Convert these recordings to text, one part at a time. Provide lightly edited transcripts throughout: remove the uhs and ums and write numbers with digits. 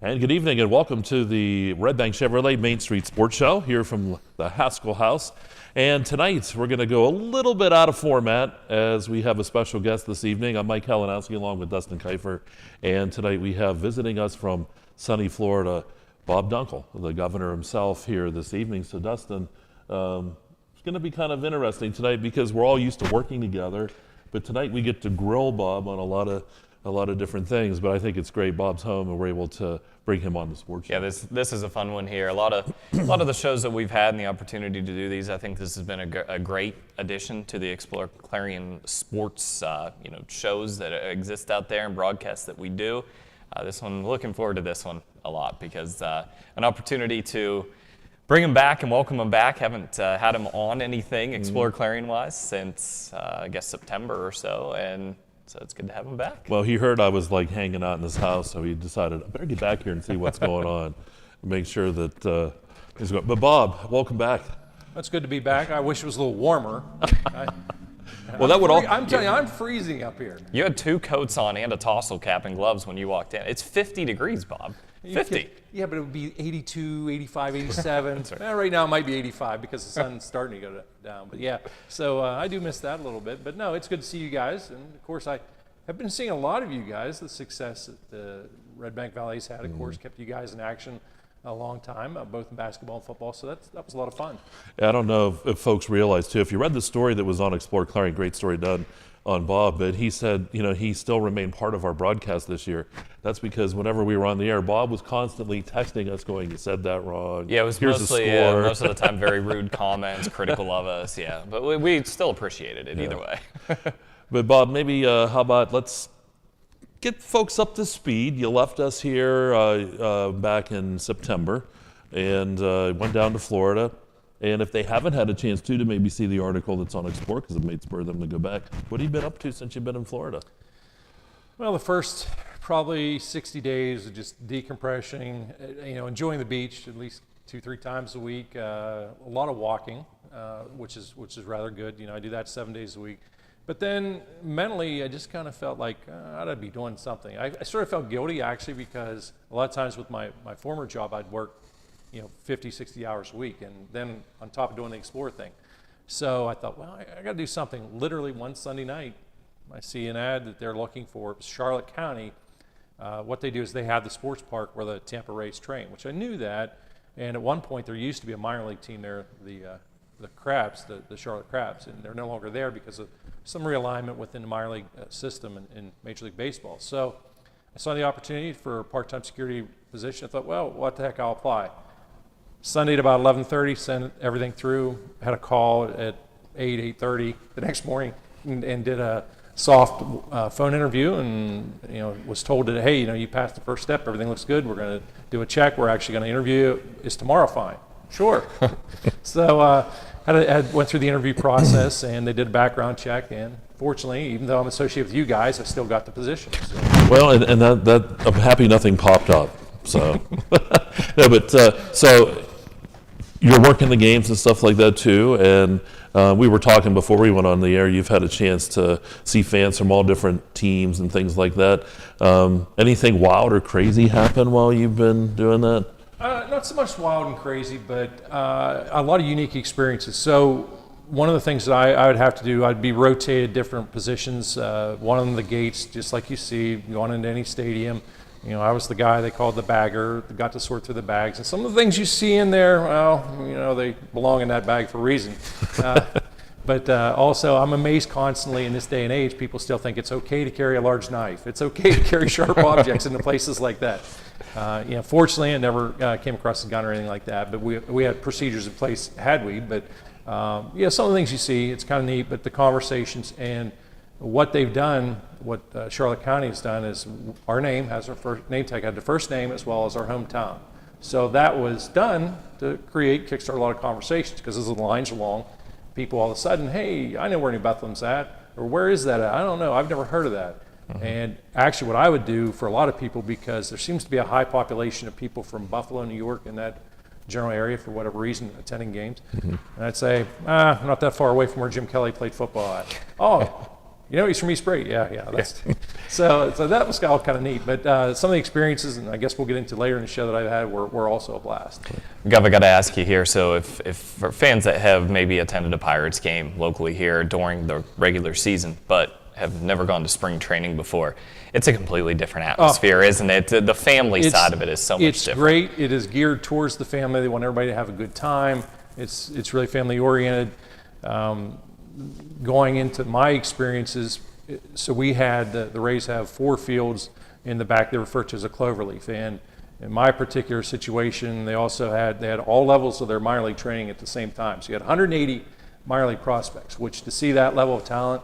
And good evening and welcome to the Redbank Chevrolet Main Street Sports Show here from the Haskell House. And tonight we're going to go a little bit out of format as we have a special guest this evening. I'm Mike Kalinowski along with Dustin Kifer. And tonight we have visiting us from sunny Florida, Bob Dunkle, the governor himself here this evening. So Dustin, it's going to be kind of interesting tonight because we're all used to working together. But tonight we get to grill Bob on a lot of different things, but I think it's great. Bob's home, and we're able to bring him on the sports show. Yeah, this is a fun one here. A lot of the shows that we've had and the opportunity to do these, I think this has been a great addition to the exploreClarion sports shows that exist out there and broadcasts that we do. This one, looking forward to this one a lot because an opportunity to bring him back and welcome him back. Haven't had him on anything exploreClarion-wise since I guess September or so, and so it's good to have him back. Well, he heard I was like hanging out in his house, so he decided, I better get back here and see what's going on and make sure that he's going. But Bob, welcome back. It's good to be back. I wish it was a little warmer. I'm telling you, I'm freezing up here. You had 2 coats on and a tassel cap and gloves when you walked in. It's 50 degrees, Bob. 50. Yeah, but it would be 82, 85, 87. Right. Right now it might be 85 because the sun's starting to go down. But yeah, so I do miss that a little bit. But no, it's good to see you guys. And of course, I have been seeing a lot of you guys. The success that the Redbank Valley's had, of course, kept you guys in action a long time, both in basketball and football. So that was a lot of fun. Yeah, I don't know if folks realize, too, if you read the story that was on exploreClarion, great story done on Bob, but he said, he still remained part of our broadcast this year. That's because whenever we were on the air, Bob was constantly texting us going, you said that wrong. Yeah, it was Here's mostly, the score. most of the time, very rude comments, critical of us, yeah. But we still appreciated it either way. But Bob, maybe how about let's get folks up to speed. You left us here back in September and went down to Florida. And if they haven't had a chance to maybe see the article that's on Explore, because it may spur them to go back, what have you been up to since you've been in Florida? Well, the first probably 60 days of just decompressing, enjoying the beach at least 2-3 times a week. A lot of walking, which is rather good. I do that 7 days a week. But then mentally, I just kind of felt like I ought to be doing something. I sort of felt guilty actually because a lot of times with my former job, I'd work 50, 60 hours a week, and then on top of doing the Explore thing. So I thought, well, I got to do something. Literally one Sunday night, I see an ad that they're looking for Charlotte County. What they do is they have the sports park where the Tampa Rays train, which I knew that. And at one point, there used to be a minor league team there, the Crabs, the Charlotte Crabs, and they're no longer there because of some realignment within the minor league system in Major League Baseball. So I saw the opportunity for a part-time security position. I thought, well, what the heck, I'll apply. Sunday at about 11:30, sent everything through, had a call at 8:30 the next morning and did a soft phone interview and was told that, hey, you passed the first step, everything looks good, we're going to do a check, we're actually going to interview you. Is tomorrow fine? Sure. So went through the interview process and they did a background check, and fortunately, even though I'm associated with you guys, I still got the position. So. Well, and that I'm happy nothing popped up. So, no, but so you're working the games and stuff like that too. And we were talking before we went on the air. You've had a chance to see fans from all different teams and things like that. Anything wild or crazy happen while you've been doing that? Not so much wild and crazy, but a lot of unique experiences. So one of the things that I would have to do, I'd be rotated different positions. One of them, the gates, just like you see, going into any stadium. I was the guy they called the bagger, got to sort through the bags. And some of the things you see in there, well, they belong in that bag for a reason. But also, I'm amazed constantly in this day and age, people still think it's okay to carry a large knife. It's okay to carry sharp objects into places like that. Fortunately, I never came across a gun or anything like that, but we had procedures in place, had we. But some of the things you see, it's kind of neat, but the conversations what they've done, what Charlotte County has done is our name has our first name tag, had the first name as well as our hometown. So that was done to kickstart a lot of conversations because as the lines are long, people all of a sudden, hey, I know where New Bethlehem's at, or where is that at? I don't know, I've never heard of that. Mm-hmm. And actually what I would do for a lot of people, because there seems to be a high population of people from Buffalo, New York, in that general area for whatever reason, attending games, and I'd say, I'm not that far away from where Jim Kelly played football at. Oh, He's from East Brady. Yeah. That's, so that was all kind of neat. But some of the experiences, and I guess we'll get into later in the show that I've had, were also a blast. Gov, I got to ask you here. So if for fans that have maybe attended a Pirates game locally here during the regular season, but have never gone to spring training before, it's a completely different atmosphere, isn't it? The family side of it is so much different. It's great. It is geared towards the family. They want everybody to have a good time. It's really family oriented. Going into my experiences, so we had the Rays have 4 fields in the back they refer to as a cloverleaf, and in my particular situation, they had all levels of their minor league training at the same time. So you had 180 minor league prospects, which to see that level of talent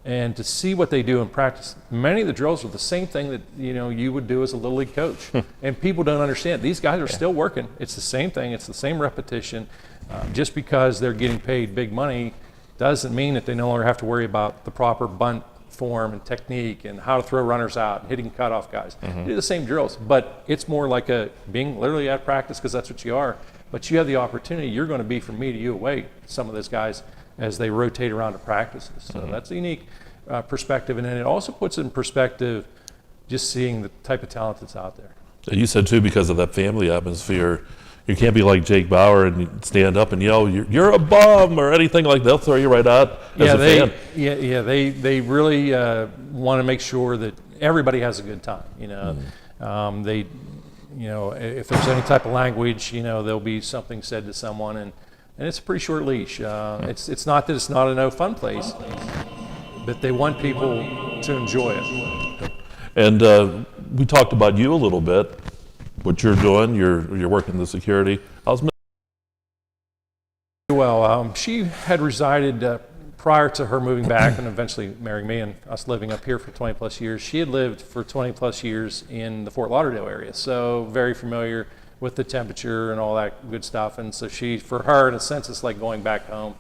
and to see what they do in practice, many of the drills are the same thing that you would do as a little league coach, and people don't understand. These guys are still working. It's the same thing. It's the same repetition. Just because they're getting paid big money doesn't mean that they no longer have to worry about the proper bunt form and technique and how to throw runners out and hitting cutoff guys. They do the same drills, but it's more like being literally at practice, because that's what you are. But you have the opportunity. You're going to be from me to you away, some of those guys, as they rotate around to practices. So that's a unique perspective. And then it also puts in perspective just seeing the type of talent that's out there. You said, too, because of that family atmosphere, you can't be like Jake Bauer and stand up and yell, "You're a bum," or anything like that. They'll throw you right out as a fan. They really want to make sure that everybody has a good time. If there's any type of language, there'll be something said to someone, and it's a pretty short leash. It's not that it's not a no fun place, but they want people to enjoy it. And we talked about you a little bit. What you're doing, you're working the security. Well, she had resided prior to her moving back and eventually marrying me and us living up here for 20 plus years. She had lived for 20 plus years in the Fort Lauderdale area, so very familiar with the temperature and all that good stuff. And so for her, in a sense, it's like going back home.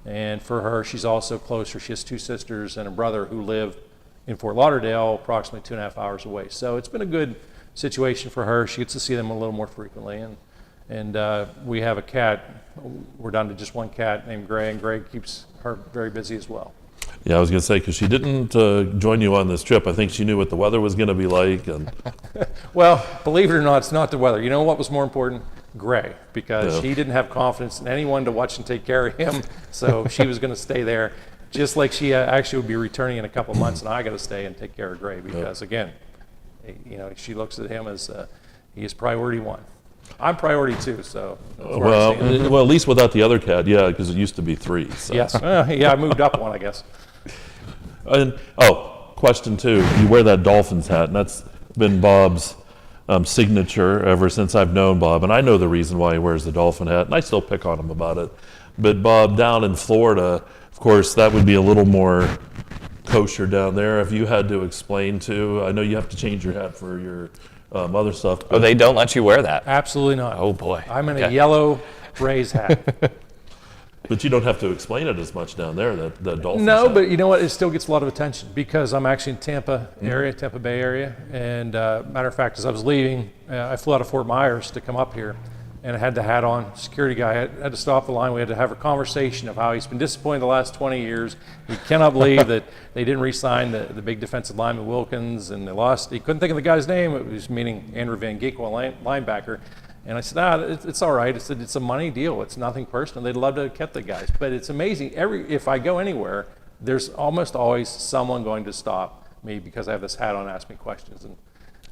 And for her, she's also closer. She has 2 sisters and a brother who live in Fort Lauderdale, approximately 2.5 hours away. So it's been a good situation for her. She gets to see them a little more frequently, and we have a cat. We're down to just 1 cat named Gray, and Gray keeps her very busy as well. Yeah, I was going to say, because she didn't join you on this trip. I think she knew what the weather was going to be like. And well, believe it or not, it's not the weather. You know what was more important? Gray, because he didn't have confidence in anyone to watch and take care of him, so she was going to stay there, just like she actually would be returning in a couple of months, and I got to stay and take care of Gray, because again, she looks at him as he is priority 1. I'm priority 2, so. Well, at least without the other cat, because it used to be 3. So. Yes, I moved up 1, I guess. And question 2, you wear that Dolphins hat, and that's been Bob's signature ever since I've known Bob, and I know the reason why he wears the Dolphin hat, and I still pick on him about it. But Bob, down in Florida, of course, that would be a little more kosher down there. If you had to explain to, I know you have to change your hat for your other stuff. Oh, they don't let you wear that? Absolutely not. Oh boy. I'm in a yellow Rays hat. But you don't have to explain it as much down there, that Dolphins No, hat. but you know what? It still gets a lot of attention because I'm actually in Tampa Bay area. And matter of fact, as I was leaving, I flew out of Fort Myers to come up here, and I had the hat on. Security guy had to stop the line. We had to have a conversation of how he's been disappointed the last 20 years. He cannot believe that they didn't re-sign the big defensive lineman Wilkins, and they lost. He couldn't think of the guy's name. It was meaning Andrew Van Ginkel, a linebacker. And I said, it's all right. It's a money deal. It's nothing personal. They'd love to have kept the guys. But it's amazing. If I go anywhere, there's almost always someone going to stop me because I have this hat on and ask me questions. And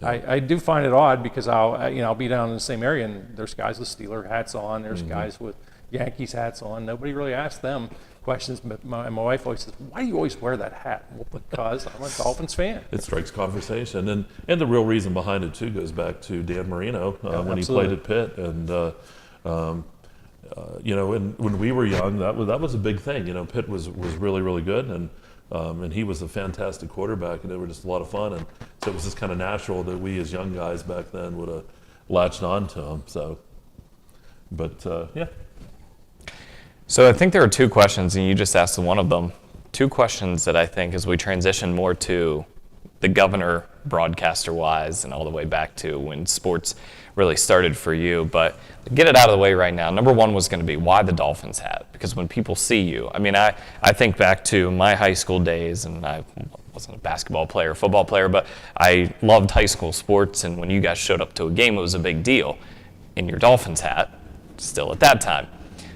I do find it odd because I'll be down in the same area and there's guys with Steeler hats on. There's guys with Yankees hats on. Nobody really asks them questions. But my wife always says, "Why do you always wear that hat?" Well, because I'm a Dolphins fan. It strikes conversation, and the real reason behind it too goes back to Dan Marino when he played at Pitt, and when we were young, that was a big thing. Pitt was really, really good, and he was a fantastic quarterback, and they were just a lot of fun, and so it was just kind of natural that we as young guys back then would have latched on to him. So, but yeah. So I think there are 2 questions, and you just asked one of them. 2 questions that I think, as we transition more to the governor broadcaster-wise, and all the way back to when sports really started for you. But get it out of the way right now. Number one was going to be, why the Dolphins hat? Because when people see you, I mean, I think back to my high school days, and I wasn't a basketball player, football player, but I loved high school sports, and when you guys showed up to a game, it was a big deal. In your Dolphins hat, still at that time.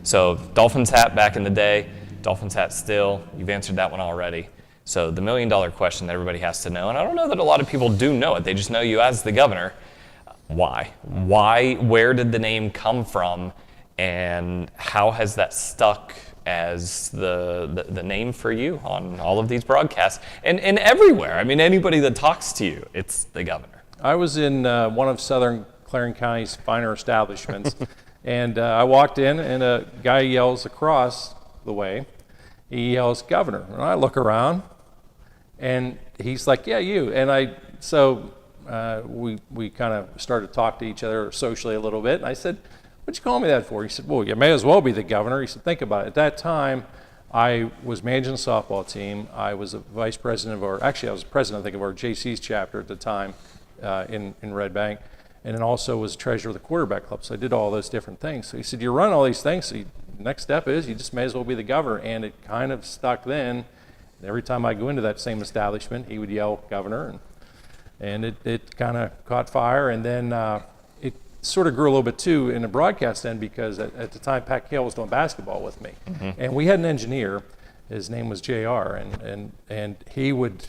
So Dolphins hat back in the day, Dolphins hat still, you've answered that one already. So the $1 million question that everybody has to know, and I don't know that a lot of people do know it, they just know you as the governor. Why? Where did the name come from, and how has that stuck as the name for you on all of these broadcasts and everywhere? I mean, anybody that talks to you, it's the governor. I was in one of Southern Clarion County's finer establishments, and I walked in, and a guy yells across the way, he yells, "Governor," and I look around, and he's like, "Yeah, you," and we kind of started to talk to each other socially a little bit, and I said, "What'd you call me that for?" He said, "Well, you may as well be the governor." He said, "Think about it. At that time, I was managing the softball team. I was a vice president I was president, I think, of our JC's chapter at the time in Redbank, and then also was treasurer of the quarterback club. So I did all those different things." So he said, "You run all these things, so the next step is you just may as well be the governor." And it kind of stuck then. Every time I go into that same establishment, he would yell, "Governor," and it kind of caught fire. And then it sort of grew a little bit too in the broadcast end, because at the time Pat Cale was doing basketball with me. And we had an engineer, his name was JR, and he would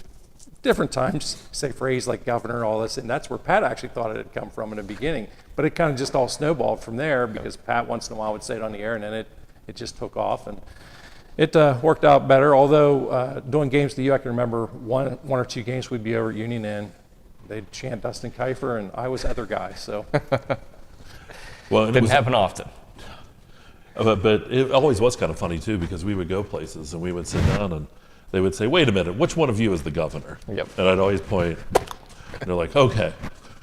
different times say phrase like governor and all this, and that's where Pat actually thought it had come from in the beginning. But it kind of just all snowballed from there, because Pat once in a while would say it on the air, and then it just took off, and it worked out better. Although doing games to you, I can remember one or two games we'd be over at Union, and they'd chant Dustin Kifer, and I was other guy. So Well, It didn't happen often. But it always was kind of funny too, because we would go places and we would sit down and they would say, "Wait a minute, which one of you is the governor?" Yep. And I'd always point, and they're like, "Okay,"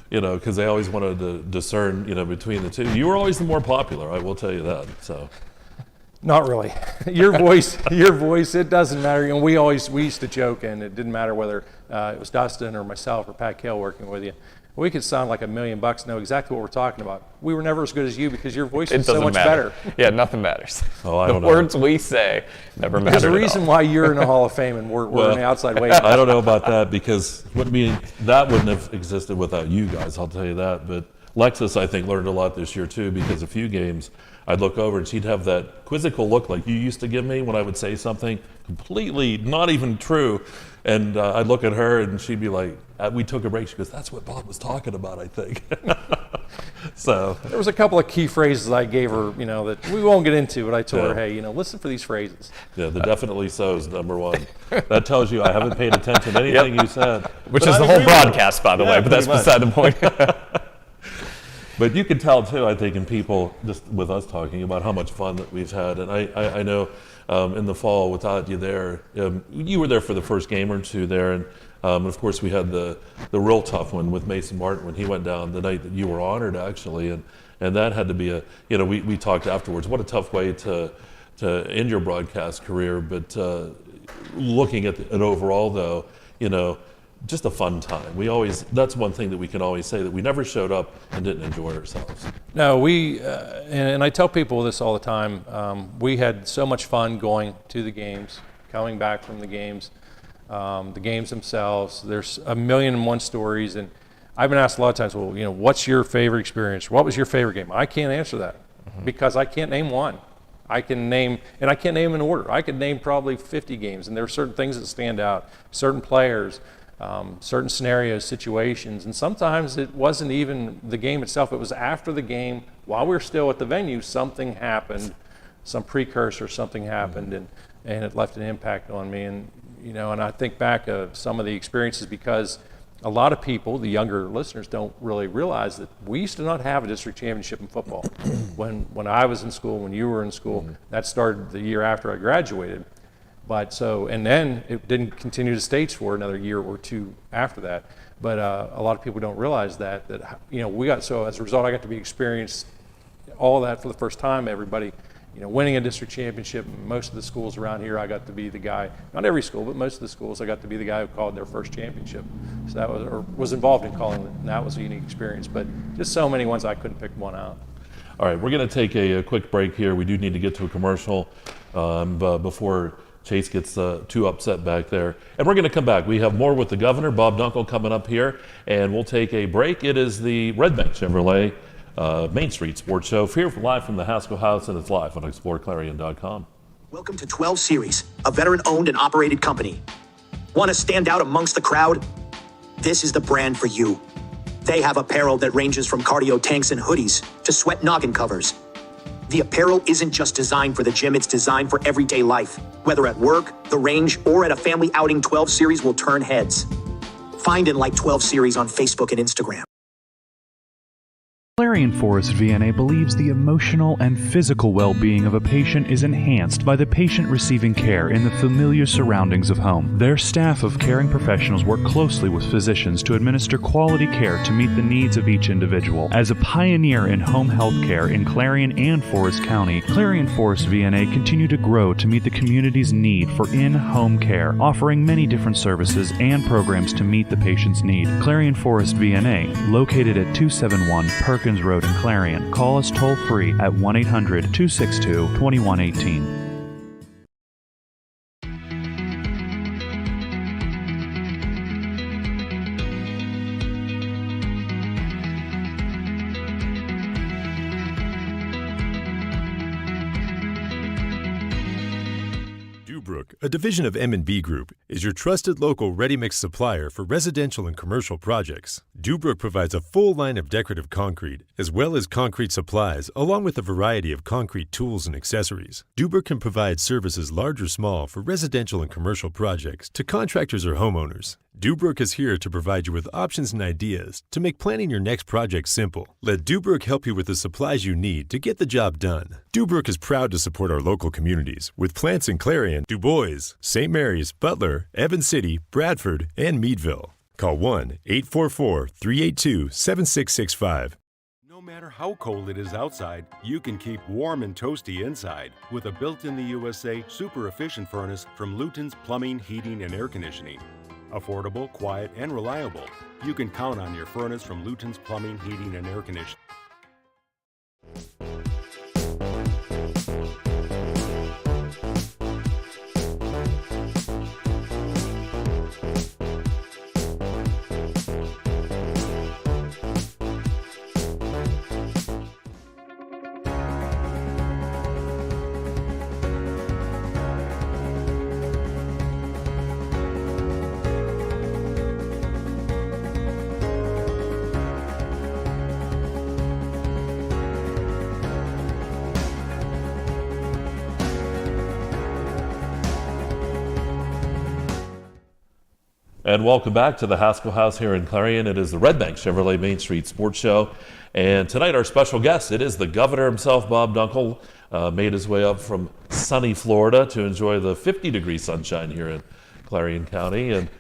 because they always wanted to discern, between the two. You were always the more popular, I will tell you that. So. not really. Your voice, it doesn't matter. We used to joke, and it didn't matter whether it was Dustin or myself or Pat Cale working with you. We could sound like $1 million, know exactly what we're talking about. We were never as good as you, because your voice is so much better. Yeah, nothing matters. Oh, I don't know. The words we say never matter. There's a reason why you're in the Hall of Fame and we're in the outside waiting. I don't know about that, because that wouldn't have existed without you guys, I'll tell you that. But Lexus, I think, learned a lot this year too, because a few games I'd look over and she'd have that quizzical look like you used to give me when I would say something completely not even true. And I'd look at her and she'd be like, we took a break. She goes, "That's what Bob was talking about, I think." So there was a couple of key phrases I gave her, that we won't get into, but I told her, "Hey, listen for these phrases." Yeah, the definitely so is number one. That tells you I haven't paid attention to anything you said. Which is the whole broadcast, by the way, but that's beside the point. But you can tell too, I think, in people just with us talking about how much fun that we've had. And I know in the fall without you there, you were there for the first game or two there, and of course we had the real tough one with Mason Martin when he went down the night that you were honored, actually, and that had to be we talked afterwards. What a tough way to end your broadcast career, but looking at it overall though, just a fun time. That's one thing that we can always say, that we never showed up and didn't enjoy ourselves. No, and I tell people this all the time, we had so much fun going to the games, coming back from the games themselves. There's 1,000,001 stories, and I've been asked a lot of times, well, what's your favorite experience? What was your favorite game? I can't answer that, because I can't name one. I can't name in order. I could name probably 50 games, and there are certain things that stand out, certain players, certain scenarios, situations, and sometimes it wasn't even the game itself. It was after the game, while we were still at the venue, something happened, some precursor, something happened, and it left an impact on me. And and I think back of some of the experiences, because a lot of people, the younger listeners, don't really realize that we used to not have a district championship in football. When I was in school, when you were in school, that started the year after I graduated. And then it didn't continue to states for another year or two after that. But a lot of people don't realize that we got, so as a result, I got to experience all of that for the first time. Everybody, winning a district championship. Most of the schools around here, I got to be the guy, not every school, but most of the schools, I got to be the guy who called their first championship. So that was, or was involved in calling it, and that was a unique experience. But just so many ones, I couldn't pick one out. All right, we're going to take a quick break here. We do need to get to a commercial before Chase gets too upset back there. And we're going to come back. We have more with the governor, Bob Dunkle, coming up here, and we'll take a break. It is the Redbank Chevrolet Main Street Sports Show, here live from the Haskell House, and it's live on exploreClarion.com. Welcome to 12 Series, a veteran-owned and operated company. Want to stand out amongst the crowd? This is the brand for you. They have apparel that ranges from cardio tanks and hoodies to sweat noggin covers. The apparel isn't just designed for the gym, it's designed for everyday life. Whether at work, the range, or at a family outing, 12 Series will turn heads. Find and like 12 Series on Facebook and Instagram. Clarion Forest VNA believes the emotional and physical well-being of a patient is enhanced by the patient receiving care in the familiar surroundings of home. Their staff of caring professionals work closely with physicians to administer quality care to meet the needs of each individual. As a pioneer in home health care in Clarion and Forest County, Clarion Forest VNA continue to grow to meet the community's need for in-home care, offering many different services and programs to meet the patient's need. Clarion Forest VNA, located at 271 Perkins Road in Clarion. Call us toll-free at 1-800-262-2118. Dubrook, a division of M&B Group, is your trusted local ready-mix supplier for residential and commercial projects. Dubrook provides a full line of decorative concrete, as well as concrete supplies, along with a variety of concrete tools and accessories. Dubrook can provide services large or small for residential and commercial projects to contractors or homeowners. Dubrook is here to provide you with options and ideas to make planning your next project simple. Let Dubrook help you with the supplies you need to get the job done. Dubrook is proud to support our local communities with plants in Clarion, Du Bois, St. Mary's, Butler, Evans City, Bradford, and Meadville. Call 1-844-382-7665. No matter how cold it is outside, you can keep warm and toasty inside with a built-in-the-USA super efficient furnace from Luton's Plumbing, Heating, and Air Conditioning. Affordable, quiet, and reliable. You can count on your furnace from Luton's Plumbing, Heating, and Air Conditioning. And welcome back to the Haskell House here in Clarion. It is the Redbank Chevrolet Main Street Sports Show. And tonight our special guest, it is the governor himself, Bob Dunkle, made his way up from sunny Florida to enjoy the 50-degree sunshine here in Clarion County. And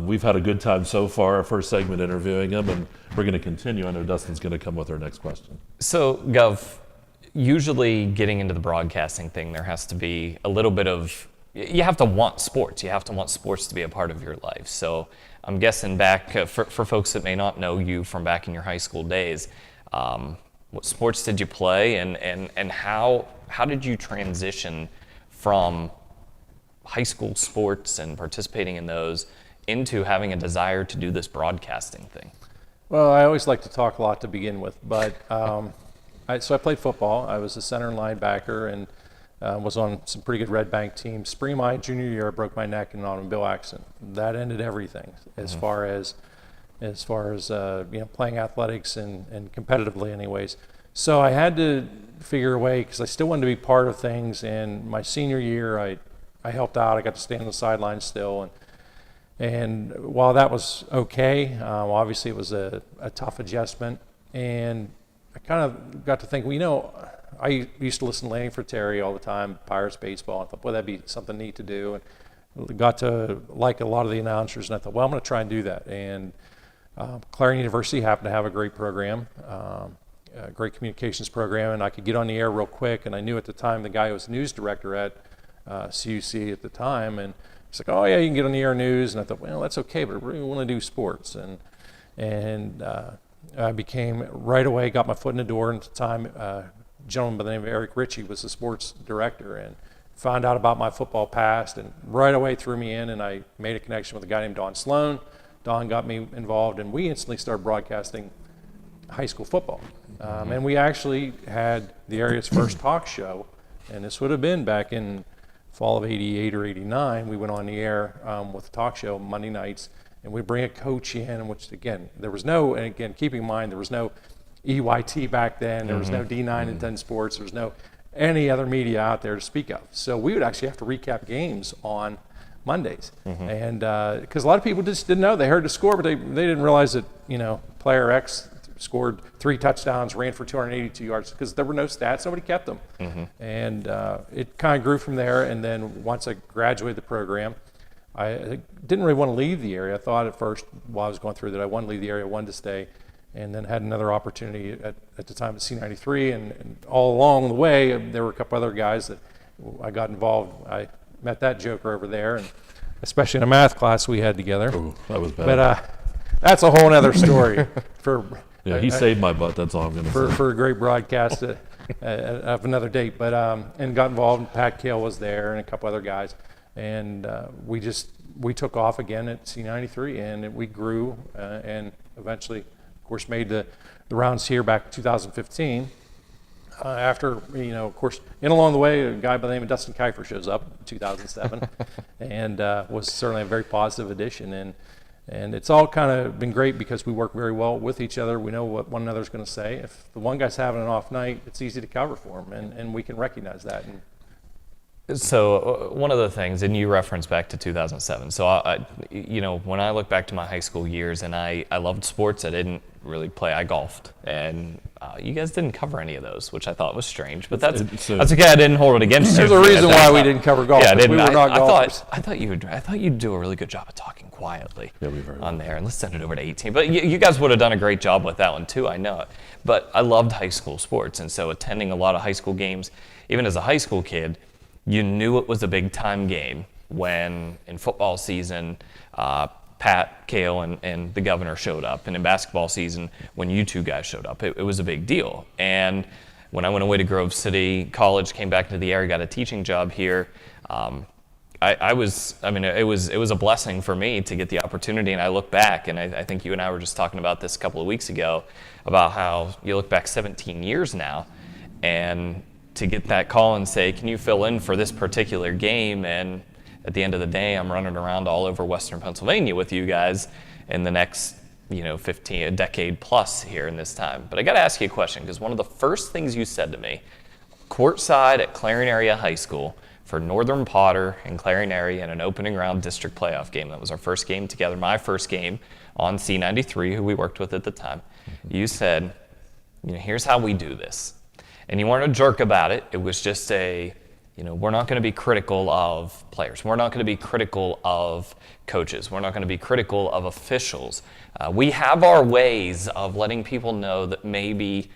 we've had a good time so far, our first segment interviewing him, and we're going to continue. I know Dustin's going to come with our next question. So, Gov, usually getting into the broadcasting thing, there has to be a little bit of, you have to want sports. You have to want sports to be a part of your life. So I'm guessing back, for folks that may not know you from back in your high school days, what sports did you play, and how did you transition from high school sports and participating in those into having a desire to do this broadcasting thing? Well, I always like to talk a lot to begin with, but so I played football. I was a center and linebacker, and was on some pretty good Redbank teams. Spring of my junior year, I broke my neck in an automobile accident. That ended everything as far as playing athletics and competitively, anyways. So I had to figure a way, because I still wanted to be part of things. And my senior year, I helped out. I got to stand on the sidelines still, and while that was okay, obviously it was a tough adjustment. And I kind of got to think, I used to listen to Lanning for Terry all the time, Pirates baseball. I thought, boy, that'd be something neat to do. And got to like a lot of the announcers, and I thought, well, I'm going to try and do that. And Clarion University happened to have a great program. great communications program, and I could get on the air real quick. And I knew at the time the guy who was news director at CUC at the time, and he's like, "Oh yeah, you can get on the air news." And I thought, well, that's okay, but I really want to do sports. And I became right away, got my foot in the door. And at the time, a gentleman by the name of Eric Ritchie was the sports director, and found out about my football past, and right away threw me in. And I made a connection with a guy named Don Sloan. Don got me involved, and we instantly started broadcasting high school football. And we actually had the area's first talk show, and this would have been back in fall of '88 or '89. We went on the air with a talk show Monday nights, and we'd bring a coach in, which again, there was no, and again, keeping in mind, there was no EYT back then, there was no D9 and 10 Sports, there was no any other media out there to speak of. So we would actually have to recap games on Mondays. And because a lot of people just didn't know, they heard the score, but they didn't realize that, player X scored 3 touchdowns, ran for 282 yards, because there were no stats, nobody kept them. And it kind of grew from there. And then once I graduated the program, I didn't really want to leave the area. I thought at first while I was going through that I wanted to leave the area, I wanted to stay, and then had another opportunity at the time at C93. And all along the way, there were a couple other guys that I got involved. I met that joker over there, and especially in a math class we had together. Ooh, that was bad. But that's a whole other story. He saved my butt, that's all I'm going to say. For a great broadcast of another date. But and got involved. Pat Kale was there, and a couple other guys, and we took off again at C93, and we grew, and eventually, of course, made the rounds here back in 2015. After, of course, along the way, a guy by the name of Dustin Kifer shows up in 2007, and was certainly a very positive addition. And it's all kind of been great because we work very well with each other. We know what one another's going to say. If the one guy's having an off night, it's easy to cover for him, and we can recognize that. So one of the things, and you referenced back to 2007. So when I look back to my high school years, and I loved sports, I didn't really play. I golfed, and you guys didn't cover any of those, which I thought was strange. But that's okay. I didn't hold it against you. There's a reason why we didn't cover golf. Yeah, we were not golfers. I thought you'd do a really good job of talking quietly on there, and let's send it over to 18. But you guys would have done a great job with that one too. I know it. But I loved high school sports, and so attending a lot of high school games, even as a high school kid. You knew it was a big time game when in football season, Pat, Kale, and the governor showed up. And in basketball season, when you two guys showed up, it was a big deal. And when I went away to Grove City College, came back into the area, got a teaching job here, it was a blessing for me to get the opportunity. And I look back, and I think you and I were just talking about this a couple of weeks ago, about how you look back 17 years now, and to get that call and say, can you fill in for this particular game? And at the end of the day, I'm running around all over Western Pennsylvania with you guys in the next, a decade plus here in this time. But I got to ask you a question, because one of the first things you said to me, courtside at Clarion Area High School for Northern Potter and Clarion Area in an opening round district playoff game. That was our first game together, my first game on C93, who we worked with at the time. You said, here's how we do this. And you weren't a jerk about it. It was just we're not going to be critical of players. We're not going to be critical of coaches. We're not going to be critical of officials. We have our ways of letting people know that maybe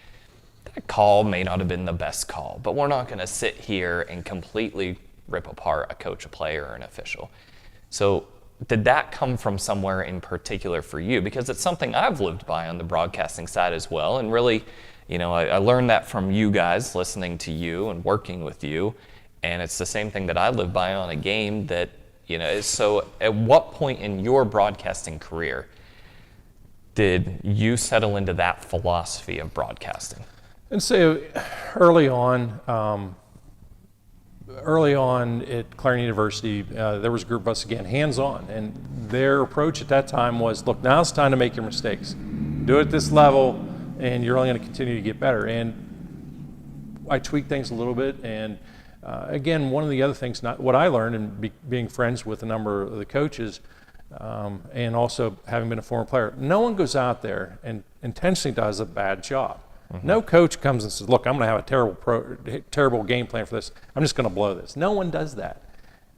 that call may not have been the best call, but we're not going to sit here and completely rip apart a coach, a player, or an official. So did that come from somewhere in particular for you? Because it's something I've lived by on the broadcasting side as well, and really, I learned that from you guys, listening to you and working with you, and it's the same thing that I live by on a game that, so at what point in your broadcasting career did you settle into that philosophy of broadcasting? And so early on at Clarion University, there was a group of us, again, hands-on, and their approach at that time was, look, now it's time to make your mistakes. Do it at this level, and you're only going to continue to get better. And I tweaked things a little bit, and again, one of the other things, what I learned in being friends with a number of the coaches, and also having been a former player, no one goes out there and intentionally does a bad job. Mm-hmm. No coach comes and says, look, I'm going to have a terrible game plan for this. I'm just going to blow this. No one does that.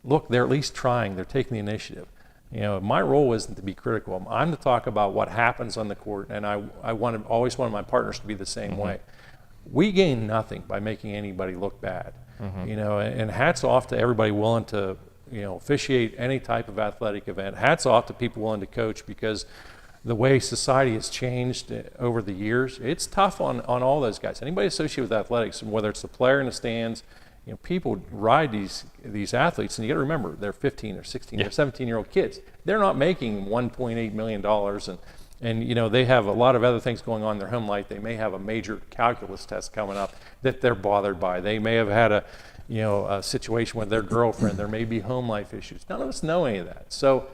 Look, they're at least trying. They're taking the initiative. My role isn't to be critical. I'm to talk about what happens on the court, and I always wanted my partners to be the same way. We gain nothing by making anybody look bad, and hats off to everybody willing to, officiate any type of athletic event. Hats off to people willing to coach, because the way society has changed over the years, it's tough on all those guys. Anybody associated with athletics, and whether it's the player in the stands, people ride these athletes, and you got to remember, they're 15 or 16 or 17-year-old kids. They're not making $1.8 million, and they have a lot of other things going on in their home life. They may have a major calculus test coming up that they're bothered by. They may have had a situation with their girlfriend. There may be home life issues. None of us know any of that. So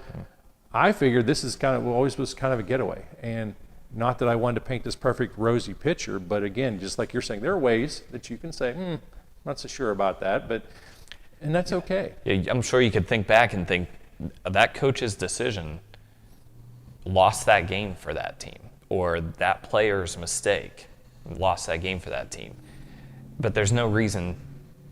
I figured this is always was kind of a getaway. And not that I wanted to paint this perfect rosy picture, but again, just like you're saying, there are ways that you can say, I'm not so sure about that, and that's okay. Yeah, I'm sure you could think back and think that coach's decision lost that game for that team, or that player's mistake lost that game for that team. But there's no reason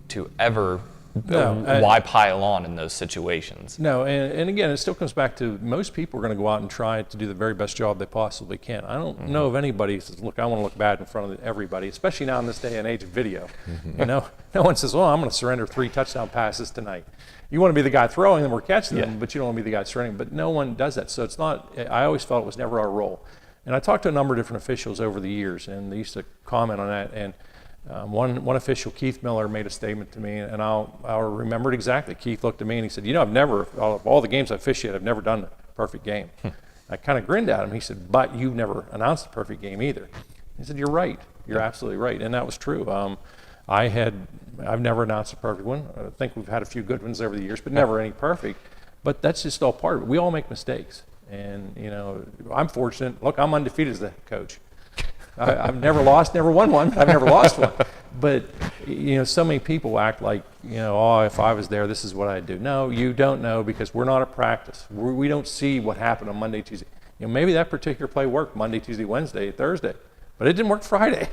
to ever why pile on in those situations. No, and again, it still comes back to most people are going to go out and try to do the very best job they possibly can. I don't know of anybody who says, look, I want to look bad in front of everybody, especially now in this day and age of video. No one says, well, I'm going to surrender 3 touchdown passes tonight. You want to be the guy throwing them or catching them, but you don't want to be the guy surrendering. But no one does that. So it's not, I always felt it was never our role. And I talked to a number of different officials over the years, and they used to comment on that. And one official, Keith Miller, made a statement to me, and I'll remember it exactly. Keith looked at me and he said, I've never, of all the games I've officiated, I've never done a perfect game. I kind of grinned at him. He said, but you've never announced a perfect game either. He said, you're right. You're absolutely right. And that was true. I've never announced a perfect one. I think we've had a few good ones over the years, but never any perfect. But that's just all part of it. We all make mistakes. And, I'm fortunate. Look, I'm undefeated as the coach. I've never lost, never won one. I've never lost one. But, so many people act like, if I was there, this is what I'd do. No, you don't know, because we're not at practice. We don't see what happened on Monday, Tuesday. Maybe that particular play worked Monday, Tuesday, Wednesday, Thursday, but it didn't work Friday.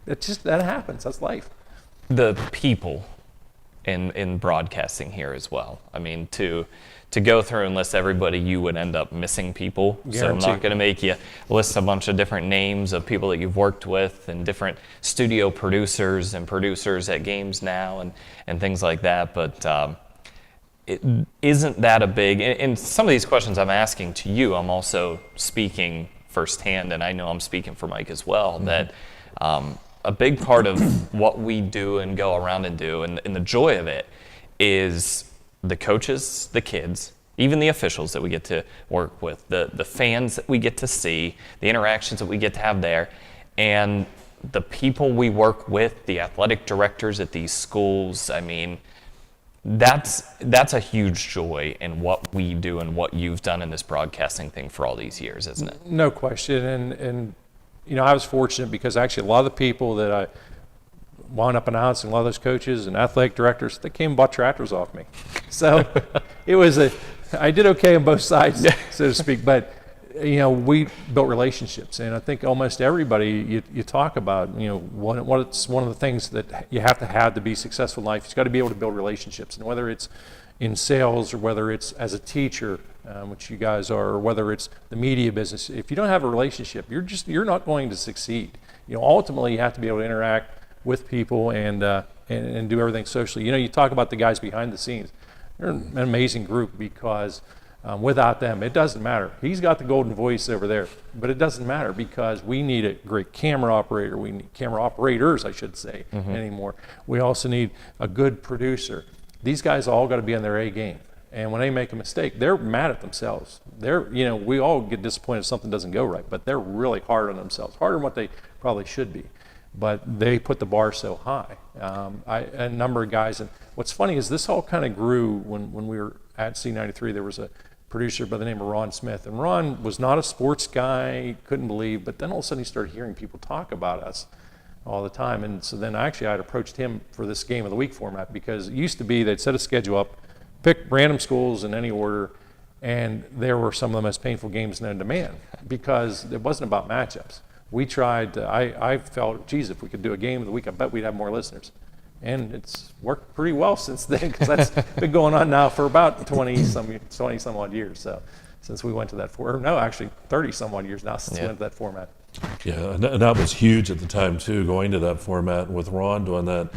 That happens. That's life. The people in broadcasting here as well. I mean, to go through and list everybody, you would end up missing people. Guaranteed. So I'm not going to make you list a bunch of different names of people that you've worked with, and different studio producers and producers at games now and things like that. But it isn't that a big, and some of these questions I'm asking to you, I'm also speaking firsthand, and I know I'm speaking for Mike as well, that a big part of what we do and go around and do, and the joy of it, is the coaches, the kids, even the officials that we get to work with, the fans that we get to see, the interactions that we get to have there, and the people we work with, the athletic directors at these schools. I mean, that's a huge joy in what we do and what you've done in this broadcasting thing for all these years, isn't it? No question. And I was fortunate, because actually a lot of the people that I wound up announcing, a lot of those coaches and athletic directors, they came and bought tractors off me. So I did okay on both sides, so to speak. But, we built relationships. And I think almost everybody you talk about, what's one of the things that you have to be successful in life. You've got to be able to build relationships. And whether it's in sales, or whether it's as a teacher, which you guys are, or whether it's the media business, if you don't have a relationship, you're not going to succeed. Ultimately, you have to be able to interact with people and do everything socially. You talk about the guys behind the scenes. They're an amazing group, because without them, it doesn't matter. He's got the golden voice over there, but it doesn't matter, because we need a great camera operator. We need camera operators, I should say, anymore. We also need a good producer. These guys all got to be on their A game. And when they make a mistake, they're mad at themselves. We all get disappointed if something doesn't go right, but they're really hard on themselves, harder than what they probably should be. But they put the bar so high. A number of guys, and what's funny is this all kind of grew when we were at C93. There was a producer by the name of Ron Smith, and Ron was not a sports guy, couldn't believe, but then all of a sudden he started hearing people talk about us all the time. And so then I had approached him for this game of the week format, because it used to be they'd set a schedule up, pick random schools in any order, and there were some of the most painful games known to man, because it wasn't about matchups. We tried, I felt, geez, if we could do a game of the week, I bet we'd have more listeners. And it's worked pretty well since then, because that's been going on now for about 20 some odd years. So since we went to that format. No, actually 30 some odd years now since we went to that format. Yeah, and that was huge at the time too, going to that format with Ron doing that.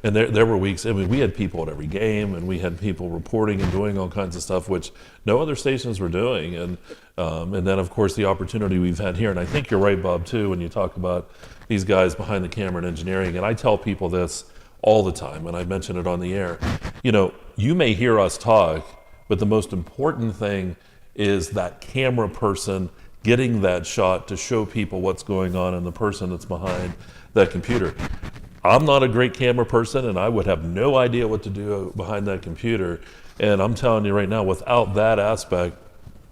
And there were weeks. I mean, we had people at every game, and we had people reporting and doing all kinds of stuff, which no other stations were doing. And then of course the opportunity we've had here. And I think you're right, Bob, too, when you talk about these guys behind the camera and engineering. And I tell people this all the time, and I mention it on the air. You may hear us talk, but the most important thing is that camera person getting that shot to show people what's going on and the person that's behind that computer. I'm not a great camera person, and I would have no idea what to do behind that computer. And I'm telling you right now, without that aspect,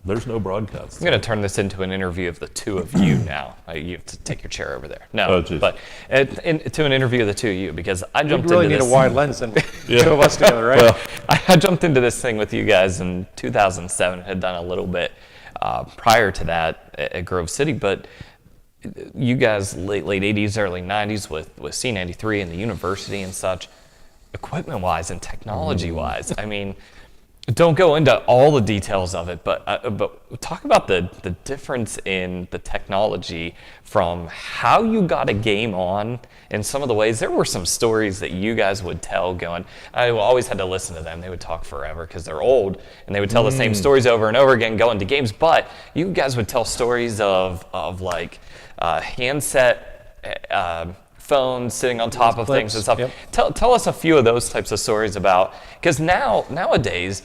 there's no broadcast. I'm going to turn this into an interview of the two of you now. You have to take your chair over there. No, Oh, but to an interview of the two of you, because I jumped We really into need this. a wide lens and two of us together, right? Well, I jumped into this thing with you guys in 2007. Had done a little bit prior to that at Grove City, but you guys late 80s, early 90s with C93 and the university and such, equipment-wise and technology-wise. I mean, don't go into all the details of it, but talk about the difference in the technology from how you got a game on in some of the ways. There were some stories that you guys would tell going, I always had to listen to them. They would talk forever because they're old, and they would tell the same stories over and over again going to games, but you guys would tell stories of like handset phones sitting on top of things and stuff. Yep. Tell us a few of those types of stories about, because nowadays,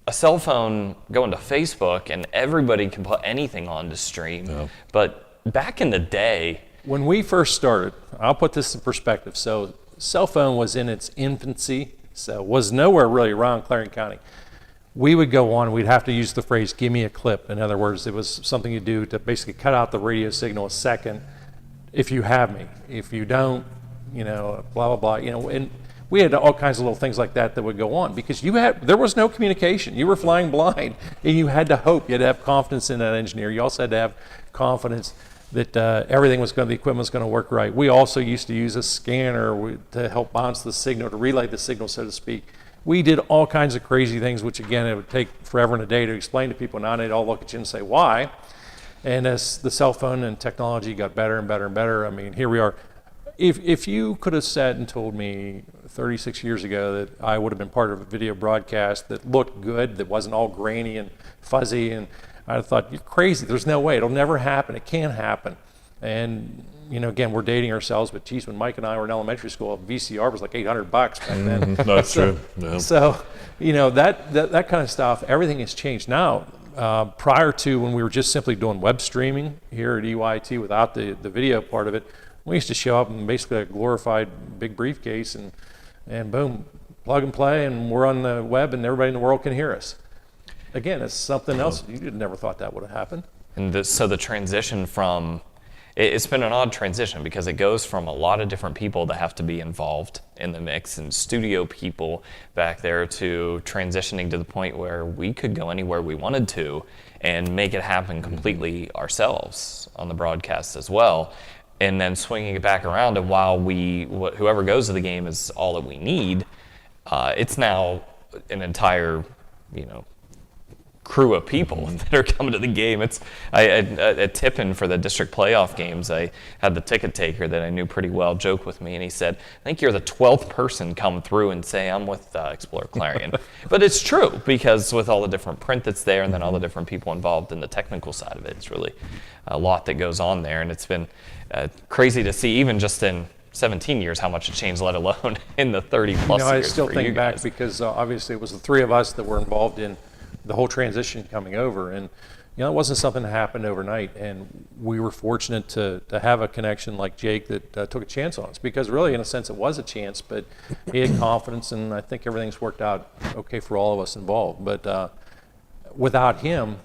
a cell phone going to Facebook and everybody can put anything on to stream. Yeah. But back in the day, When we first started, I'll put this in perspective. So cell phone was in its infancy, so was nowhere really around Clarion County. We would go on, we'd have to use the phrase, give me a clip. In other words, it was something you do to basically cut out the radio signal a second if you have me. If you don't, blah, blah, blah, and we had all kinds of little things like that would go on because there was no communication. You were flying blind, and you had to hope. You had to have confidence in that engineer. You also had to have confidence that the equipment was going to work right. We also used to use a scanner to help bounce the signal, to relay the signal, so to speak. We did all kinds of crazy things, which again, it would take forever and a day to explain to people. Now they'd all look at you and say, why? And as the cell phone and technology got better and better and better, I mean, here we are. If you could have sat and told me 36 years ago that I would have been part of a video broadcast that looked good, that wasn't all grainy and fuzzy, and I'd have thought, you're crazy. There's no way. It'll never happen. It can't happen. And, again, we're dating ourselves, but geez, when Mike and I were in elementary school, a VCR was like $800 back then. No, that's true. No. So, that kind of stuff, everything has changed. Now, prior to when we were just simply doing web streaming here at EYT without the video part of it, we used to show up in basically a glorified big briefcase and boom, plug and play, and we're on the web and everybody in the world can hear us. Again, it's something else. You never thought that would have happened. and so the transition from, it's been an odd transition because it goes from a lot of different people that have to be involved in the mix and studio people back there to transitioning to the point where we could go anywhere we wanted to and make it happen completely ourselves on the broadcast as well. And then swinging it back around, and while whoever goes to the game is all that we need, it's now an entire, crew of people that are coming to the game. At Tippin for the district playoff games, I had the ticket taker that I knew pretty well joke with me, and he said, I think you're the 12th person come through and say I'm with exploreClarion. But it's true, because with all the different print that's there and then all the different people involved in the technical side of it, it's really a lot that goes on there, and it's been crazy to see, even just in 17 years, how much it changed, let alone in the 30 plus years. I still for you think back guys. because obviously it was the three of us that were involved in the whole transition coming over, and it wasn't something that happened overnight, and we were fortunate to have a connection like Jake that took a chance on us, because really in a sense it was a chance, but he had confidence, and I think everything's worked out okay for all of us involved. But without him,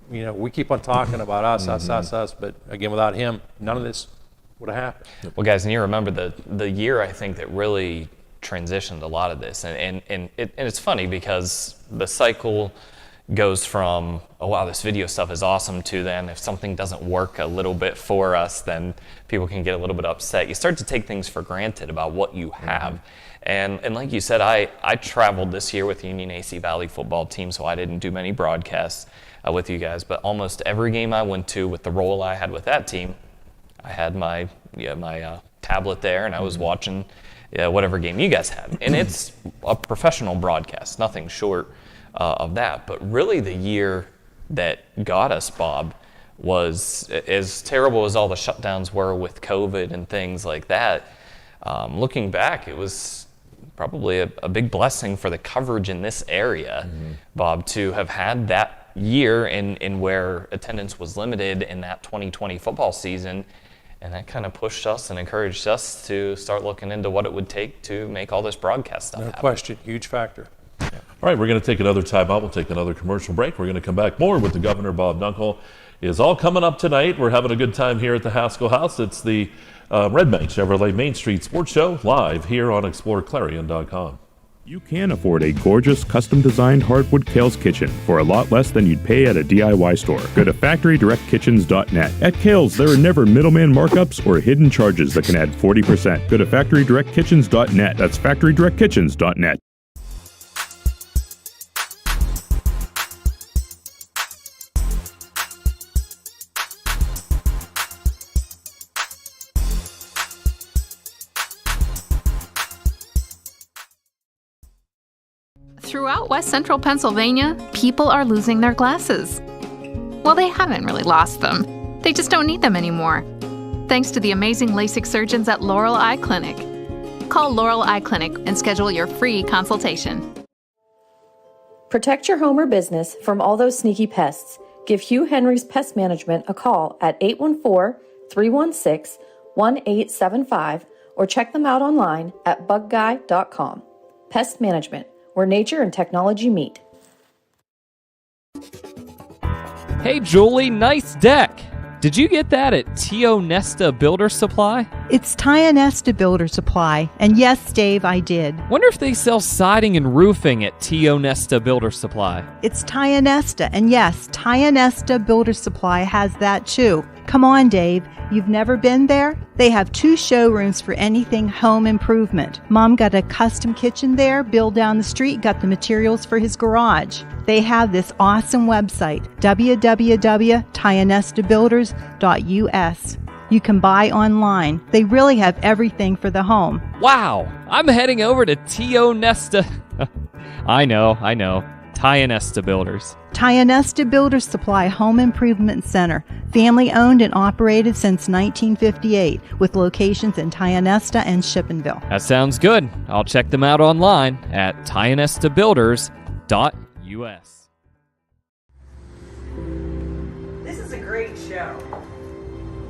we keep on talking about us, but again, without him, none of this would have happened. Well, guys, and you remember the year, I think, that really transitioned a lot of this, and it's funny because the cycle goes from, oh wow, this video stuff is awesome, to then if something doesn't work a little bit for us, then people can get a little bit upset. You start to take things for granted about what you have. And like you said, I traveled this year with the Union AC Valley football team, so I didn't do many broadcasts. with you guys, but almost every game I went to with the role I had with that team, I had my tablet there, and I was watching whatever game you guys had. And it's a professional broadcast, nothing short of that. But really the year that got us, Bob, was as terrible as all the shutdowns were with COVID and things like that. Looking back, it was probably a big blessing for the coverage in this area, Bob, to have had that year in where attendance was limited in that 2020 football season. And that kind of pushed us and encouraged us to start looking into what it would take to make all this broadcast stuff happen. No question, huge factor. All right, we're going to take another timeout. We'll take another commercial break. We're going to come back more with the Governor, Bob Dunkle. Is all coming up tonight. We're having a good time here at the Haskell House. It's the Redbank Chevrolet Main Street Sports Show live here on exploreClarion.com. You can afford a gorgeous, custom-designed hardwood Kale's kitchen for a lot less than you'd pay at a DIY store. Go to FactoryDirectKitchens.net. At Kale's, there are never middleman markups or hidden charges that can add 40%. Go to FactoryDirectKitchens.net. That's FactoryDirectKitchens.net. Throughout West Central Pennsylvania, people are losing their glasses. Well, they haven't really lost them. They just don't need them anymore. Thanks to the amazing LASIK surgeons at Laurel Eye Clinic. Call Laurel Eye Clinic and schedule your free consultation. Protect your home or business from all those sneaky pests. Give Hugh Henry's Pest Management a call at 814-316-1875 or check them out online at bugguy.com. Pest Management, where nature and technology meet. Hey Julie, nice deck. Did you get that at Tio Nesta Builder Supply? It's Tia Nesta Builder Supply, and yes, Dave, I did. Wonder if they sell siding and roofing at Tio Nesta Builder Supply. It's Tia Nesta, and yes, Tia Nesta Builder Supply has that too. Come on, Dave. You've never been there? They have 2 showrooms for anything home improvement. Mom got a custom kitchen there. Bill down the street got the materials for his garage. They have this awesome website, www.tianestabuilders.us. You can buy online. They really have everything for the home. Wow, I'm heading over to Tio Nesta. I know. Tia Nesta Builders. Tia Nesta Builder Supply Home Improvement Center, family owned and operated since 1958, with locations in Tia Nesta and Shippenville. That sounds good. I'll check them out online at tianestabuilders.us. This is a great show.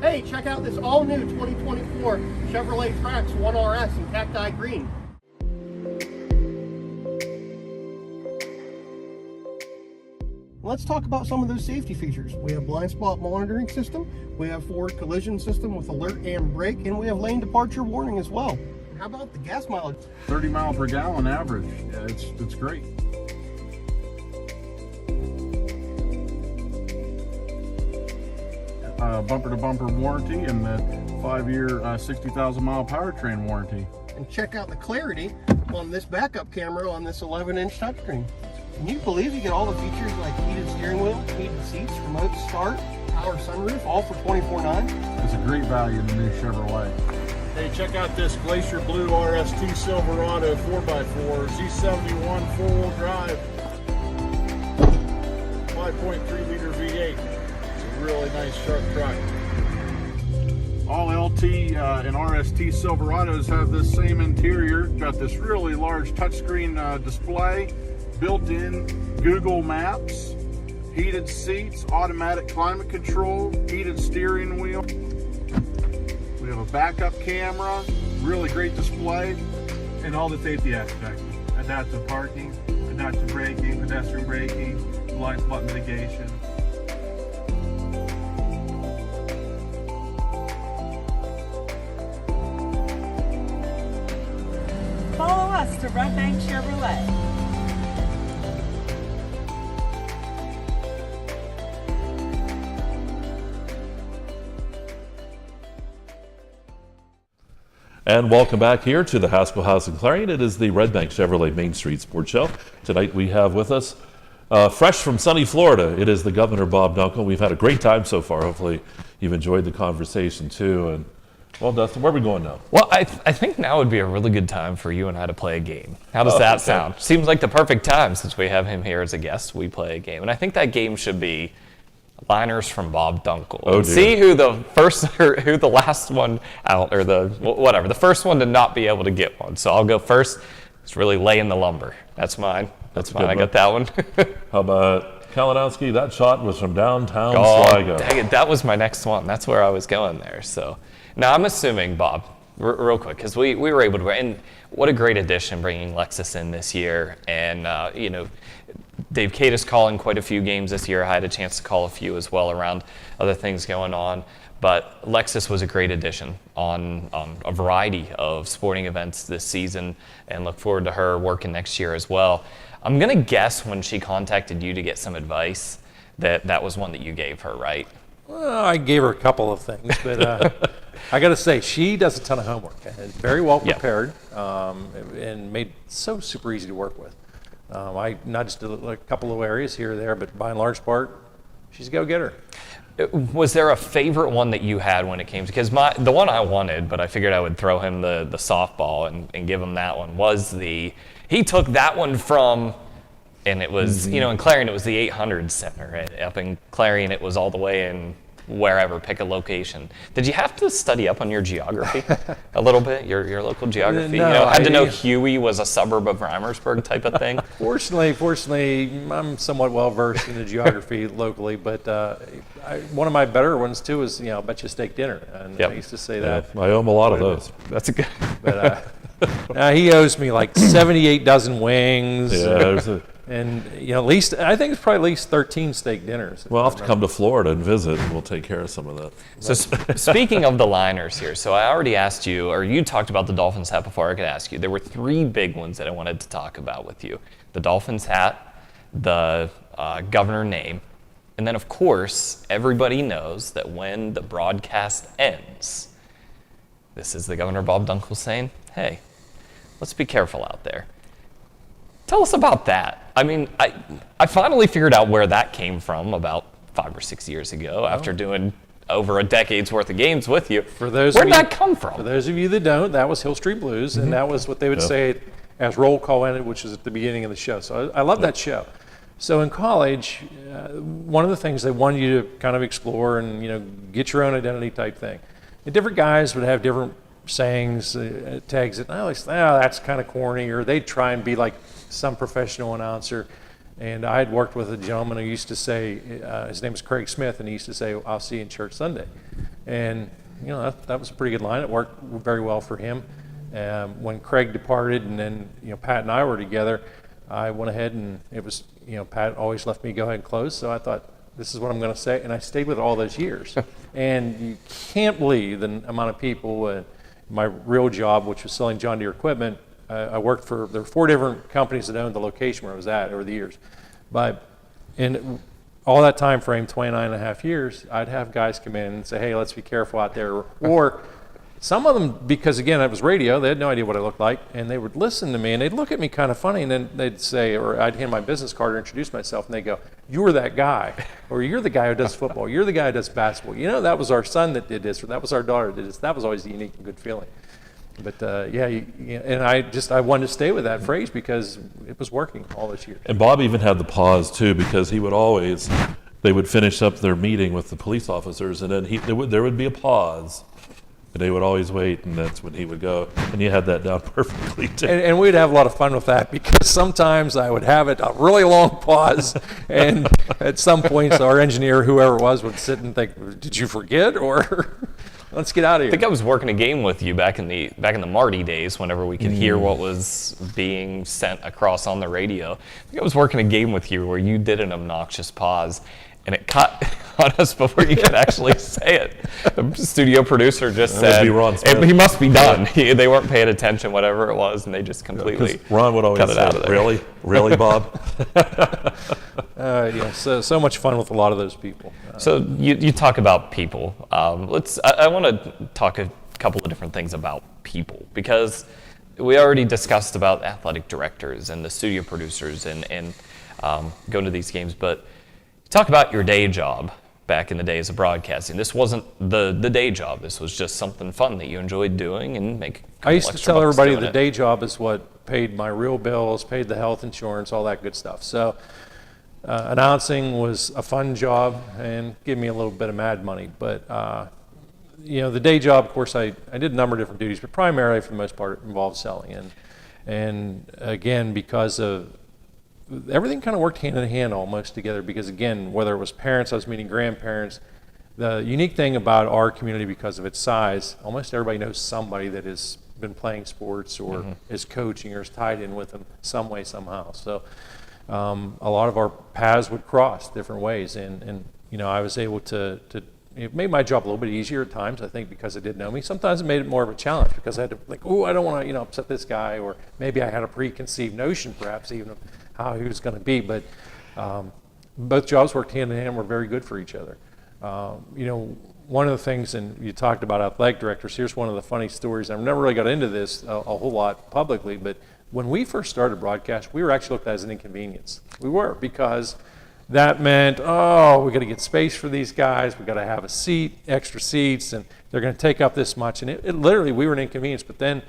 Hey, check out this all-new 2024 Chevrolet Trax 1RS in Cacti Green. Let's talk about some of those safety features. We have blind spot monitoring system, we have forward collision system with alert and brake, and we have lane departure warning as well. How about the gas mileage? 30 miles per gallon average. Yeah, it's great. Bumper-to-bumper warranty and the 5-year 60,000 mile powertrain warranty. And check out the clarity on this backup camera on this 11-inch touchscreen. Can you believe you get all the features like heated steering wheel, heated seats, remote start, power sunroof, all for $24,900? It's a great value in the new Chevrolet. Hey, check out this Glacier Blue RST Silverado 4x4 Z71 4-wheel drive, 5.3 liter V8. It's a really nice sharp truck. All LT and RST Silverados have this same interior. Got this really large touchscreen display, built-in Google Maps, heated seats, automatic climate control, heated steering wheel. We have a backup camera, really great display, And all the safety aspects. Adaptive parking, adaptive braking, pedestrian braking, blind spot mitigation. Follow us to Redbank Chevrolet. And welcome back here to the Haskell House in Clarion. It is the Redbank Chevrolet Main Street Sports Show. Tonight we have with us Fresh from sunny Florida, it is the Governor Bob Dunkle. We've had a great time so far. Hopefully you've enjoyed the conversation too. And well, Dustin, where are we going now? Well, I think now would be a really good time for you and I to play a game. How does that sound? Seems like the perfect time since we have him here as a guest. We play a game. And I think that game should be liners from Bob Dunkle. Oh, dear. See who the last one out, or the first one to not be able to get one. So I'll go first. It's really laying the lumber. That's mine. That's mine. I got that one. How about Kalinowski? That shot was from downtown Sligo. Dang it, that was my next one. That's where I was going there. So now I'm assuming, Bob, real quick, because we were able to, and what a great addition bringing Lexus in this year. And, Dave Cate calling quite a few games this year. I had a chance to call a few as well around other things going on. But Lexus was a great addition on a variety of sporting events this season, and look forward to her working next year as well. I'm going to guess when she contacted you to get some advice that was one that you gave her, right? Well, I gave her a couple of things, but I got to say, she does a ton of homework and is very well prepared, and made so super easy to work with. I not just did a couple of areas here or there, but by and large part, she's a go-getter. Was there a favorite one that you had when it came to, because the one I wanted, but I figured I would throw him the softball and give him that one, was he took that one from, and it was, in Clarion it was the 800 Center. Up in Clarion it was all the way in wherever, pick a location. Did you have to study up on your geography a little bit, your local geography? No, had to know Huey was a suburb of Reimersburg type of thing? Fortunately, I'm somewhat well versed in the geography locally, but one of my better ones too is, I'll bet you steak dinner. And I used to say that. I owe him a lot of those. That's a good. But he owes me like 78 dozen wings. Yeah, and at least, I think it's probably at least 13 steak dinners. We'll have to come to Florida and visit, and we'll take care of some of that. So speaking of the liners here, so I already asked you, or you talked about the Dolphins hat before I could ask you. There were three big ones that I wanted to talk about with you. The Dolphins hat, the governor name, and then of course, everybody knows that when the broadcast ends, this is the Governor Bob Dunkle saying, hey, let's be careful out there. Tell us about that. I mean, I finally figured out where that came from about 5 or 6 years ago after doing over a decade's worth of games with you. Where'd that come from? For those of you that don't, that was Hill Street Blues, and that was what they would say as roll call ended, which is at the beginning of the show. So I love that show. So in college, one of the things they wanted you to kind of explore and get your own identity type thing. And different guys would have different sayings, tags that I always that's kind of corny, or they'd try and be like some professional announcer. And I had worked with a gentleman who used to say, his name was Craig Smith, and he used to say, I'll see you in church Sunday. And that was a pretty good line. It worked very well for him. When Craig departed, and then Pat and I were together, I went ahead and it was, Pat always left me go ahead and close, so I thought, this is what I'm going to say, and I stayed with it all those years. And you can't believe the amount of people, my real job, which was selling John Deere equipment, I worked there were 4 different companies that owned the location where I was at over the years. But in all that time frame, 29 and a half years, I'd have guys come in and say, hey, let's be careful out there. Or some of them, because again, it was radio, they had no idea what I looked like, and they would listen to me, and they'd look at me kind of funny, and then they'd say, or I'd hand my business card or introduce myself, and they'd go, you're that guy, or you're the guy who does football, you're the guy who does basketball. That was our son that did this, or that was our daughter that did this. That was always a unique and good feeling. But and I wanted to stay with that phrase because it was working all this year. And Bob even had the pause too, because he would always, they would finish up their meeting with the police officers, and then there would be a pause, and they would always wait, and that's when he would go. And he had that down perfectly too. And we'd have a lot of fun with that, because sometimes I would have a really long pause, and at some points our engineer, whoever it was, would sit and think, did you forget, or let's get out of here. I think I was working a game with you back in the Marty days, whenever we could hear what was being sent across on the radio. I think I was working a game with you where you did an obnoxious pause, and it cut on us before you could actually say it. The studio producer just said, he must be done. They weren't paying attention, whatever it was, and they just completely Ron would always cut it say, out of there. Really, Bob? So much fun with a lot of those people. So you talk about people. I want to talk a couple of different things about people, because we already discussed about athletic directors and the studio producers, and go to these games. But talk about your day job back in the days of broadcasting. This wasn't the day job. This was just something fun that you enjoyed doing and make. I used to tell everybody the day job is what paid my real bills, paid the health insurance, all that good stuff. So announcing was a fun job and gave me a little bit of mad money. But the day job, of course, I did a number of different duties, but primarily for the most part involved selling. And again, because of everything kind of worked hand in hand almost together, because again, whether it was parents, I was meeting grandparents. The unique thing about our community, because of its size, almost everybody knows somebody that has been playing sports or is coaching or is tied in with them some way, somehow. So a lot of our paths would cross different ways. And I was able to it made my job a little bit easier at times, I think, because it did know me. Sometimes it made it more of a challenge because I had to I don't want to, upset this guy, or maybe I had a preconceived notion, perhaps even of how he was going to be. But both jobs worked hand in hand, were very good for each other. One of the things, and you talked about athletic directors, here's one of the funny stories. I've never really got into this a whole lot publicly, but when we first started broadcast, we were actually looked at as an inconvenience. We were, because that meant, we got to get space for these guys. We got to have a seat, extra seats, and they're going to take up this much. And it literally, we were an inconvenience. But then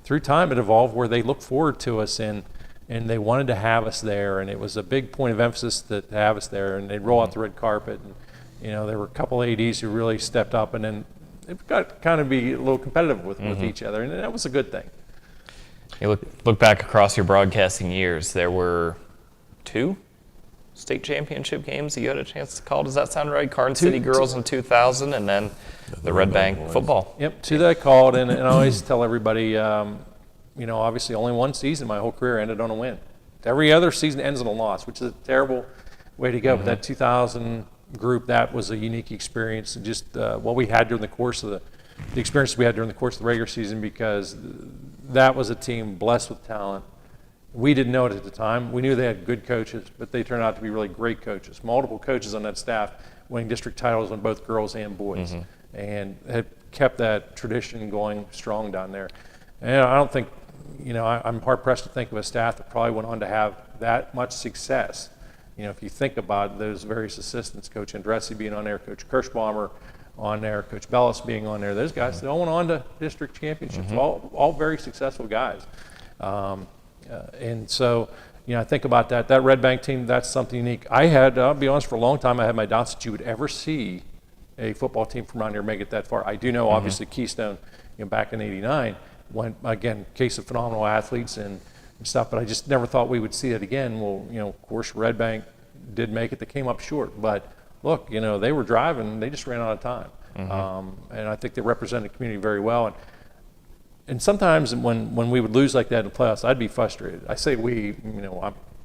through time, it evolved where they looked forward to us and they wanted to have us there. And it was a big point of emphasis to have us there. And they'd roll out the red carpet. And, there were a couple ADs who really stepped up. And then it got to kind of be a little competitive with each other. And that was a good thing. You look back across your broadcasting years, there were 2 state championship games that you had a chance to call. Does that sound right? Carn City Girls in 2000, and then the Redbank football. Yep, 2 that I called, and I always tell everybody, obviously only one season my whole career ended on a win. Every other season ends in a loss, which is a terrible way to go. But that 2000 group, that was a unique experience, and just what we had during the course of the experiences we had during the course of the regular season, because that was a team blessed with talent. We didn't know it at the time. We knew they had good coaches, but they turned out to be really great coaches. Multiple coaches on that staff winning district titles on both girls and boys, and had kept that tradition going strong down there. And I don't think, I'm hard-pressed to think of a staff that probably went on to have that much success. If you think about those various assistants, Coach Andressi being on there, Coach Kirschbaumer on there, Coach Bellis being on there, those guys, they all went on to district championships, all very successful guys. And so, I think about that Redbank team, that's something unique. I'll be honest, for a long time, I had my doubts that you would ever see a football team from around here make it that far. I do know, obviously, Keystone, back in '89, went, again, case of phenomenal athletes and stuff, but I just never thought we would see it again. Well, of course, Redbank did make it. They came up short, but look, they were driving, they just ran out of time. And I think they represented the community very well. And sometimes when we would lose like that in the playoffs, I'd be frustrated. I say we,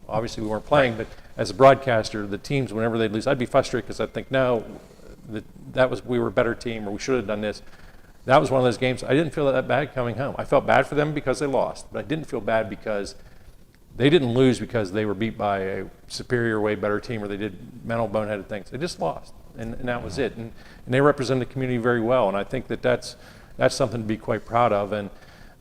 obviously we weren't playing, but as a broadcaster, the teams, whenever they'd lose, I'd be frustrated because I'd think, no, we were a better team, or we should have done this. That was one of those games, I didn't feel that bad coming home. I felt bad for them because they lost, but I didn't feel bad because they didn't lose because they were beat by a superior, way better team, or they did mental boneheaded things. They just lost, and that was it. And they represent the community very well, and I think that's something to be quite proud of. And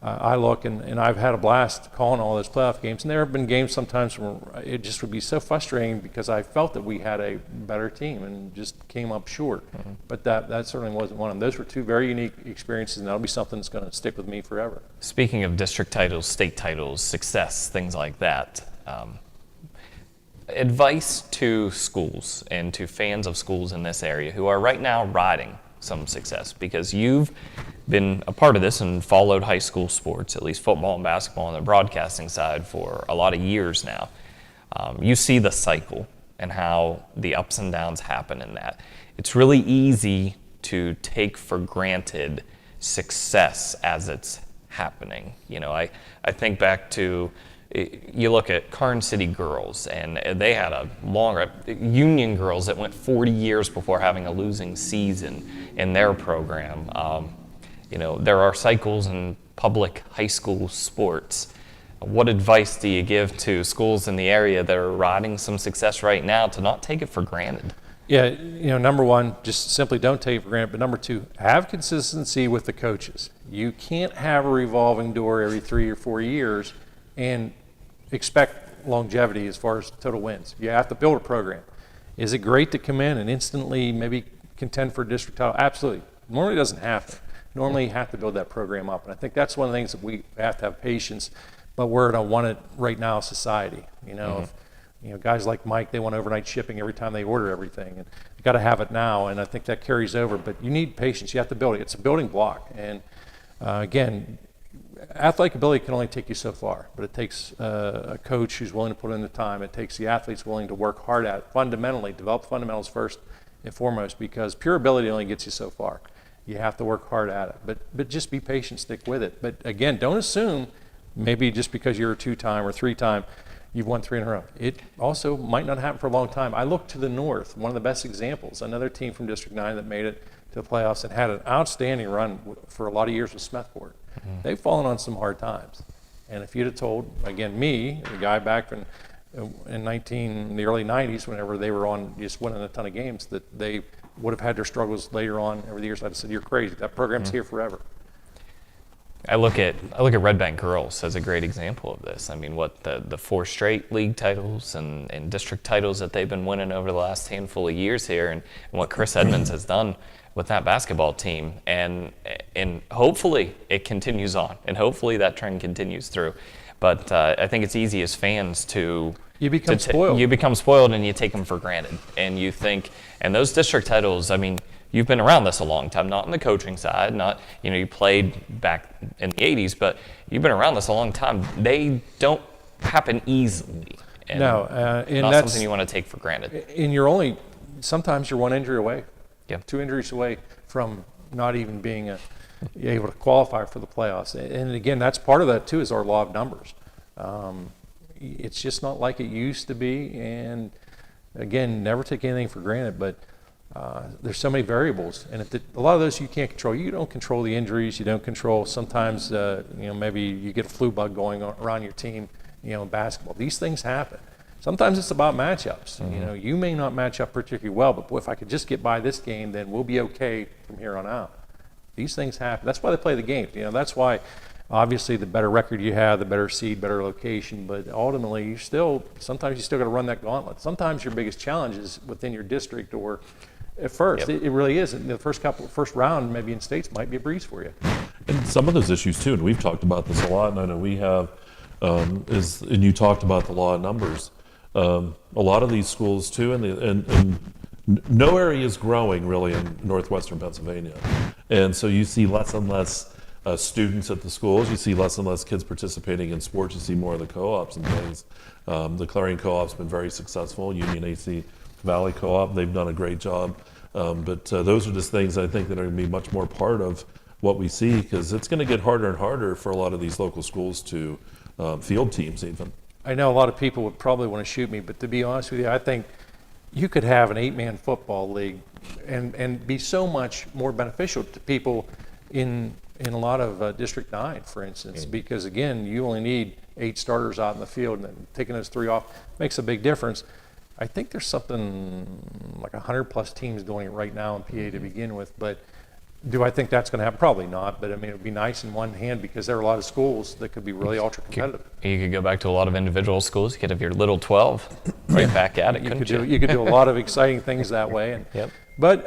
I look, and I've had a blast calling all those playoff games. And there have been games sometimes where it just would be so frustrating because I felt that we had a better team and just came up short. But that certainly wasn't one of them. Those were 2 very unique experiences, and that'll be something that's going to stick with me forever. Speaking of district titles, state titles, success, things like that, advice to schools and to fans of schools in this area who are right now riding some success, because you've been a part of this and followed high school sports, at least football and basketball on the broadcasting side, for a lot of years now. You see the cycle and how the ups and downs happen in that. It's really easy to take for granted success as it's happening. I think back to, you look at Carn City Girls, and they had a longer, Union Girls that went 40 years before having a losing season in their program. There are cycles in public high school sports. What advice do you give to schools in the area that are riding some success right now to not take it for granted? Yeah, number one, just simply don't take it for granted. But number 2, have consistency with the coaches. You can't have a revolving door every 3 or 4 years and expect longevity as far as total wins. You have to build a program. Is it great to come in and instantly maybe contend for a district title? Absolutely. Normally it doesn't happen. Normally you have to build that program up. And I think that's one of the things that we have to have patience, but we're in a want it right now society. If, guys like Mike, they want overnight shipping every time they order everything, and you got to have it now, and I think that carries over. But you need patience. You have to build it. It's a building block. And again, athletic ability can only take you so far, but it takes a coach who's willing to put in the time. It takes the athletes willing to work hard at it, fundamentally, develop fundamentals first and foremost, because pure ability only gets you so far. You have to work hard at it, but just be patient, stick with it. But again, don't assume maybe just because you're a 2-time or 3-time, you've won 3 in a row. It also might not happen for a long time. I look to the north, one of the best examples, another team from District 9 that made it to the playoffs and had an outstanding run for a lot of years with Smethport. They've fallen on some hard times. And if you'd have told, again, me, the guy back in the early 90s, whenever they were on just winning a ton of games, that they would have had their struggles later on over the years, I'd have said, you're crazy. That program's here forever. I look at Redbank girls as a great example of this. I mean, what the 4 straight league titles and district titles that they've been winning over the last handful of years here, and what Chris Edmonds has done with that basketball team, and hopefully it continues on, and hopefully that trend continues through. But I think it's easy as fans to spoiled. You become spoiled, and you take them for granted, and you think, and those district titles, I mean, you've been around this a long time, not on the coaching side, not, you played back in the 80s, but you've been around this a long time. They don't happen easily. And no, and not that's something you want to take for granted. And sometimes you're 1 injury away, Yep. 2 injuries away from not even being able to qualify for the playoffs. And again, that's part of that too, is our law of numbers. It's just not like it used to be. And again, never take anything for granted, but there's so many variables, and a lot of those you can't control. You don't control the injuries. You don't control. Sometimes, maybe you get a flu bug going around your team, in basketball. These things happen. Sometimes it's about matchups. You may not match up particularly well, but boy, if I could just get by this game, then we'll be okay from here on out. These things happen. That's why they play the game. That's why, obviously, the better record you have, the better seed, better location. But ultimately, sometimes you still got to run that gauntlet. Sometimes your biggest challenge is within your district or at first. Yep. It really is. The first round, maybe in states, might be a breeze for you. And some of those issues too, and we've talked about this a lot, and I know we have, and you talked about the law of numbers. A lot of these schools too, and no area is growing really in northwestern Pennsylvania, and so you see less and less students at the schools. You see less and less kids participating in sports. You see more of the co-ops and things. The Clarion co-op's been very successful. Union AC Valley Co-op, they've done a great job. But those are just things I think that are going to be much more part of what we see, because it's going to get harder and harder for a lot of these local schools to field teams even. I know a lot of people would probably want to shoot me, but to be honest with you, I think you could have an 8-man football league and be so much more beneficial to people in a lot of District 9, for instance, because again, you only need 8 starters out in the field, and then taking those 3 off makes a big difference. I think there's something like 100+ teams doing it right now in PA to begin with, but do I think that's going to happen? Probably not, but I mean, it would be nice in one hand because there are a lot of schools that could be really ultra competitive. You could go back to a lot of individual schools. You could have your little 12 right back at it, couldn't you? You could do a lot of exciting things that way. And, Yep. But,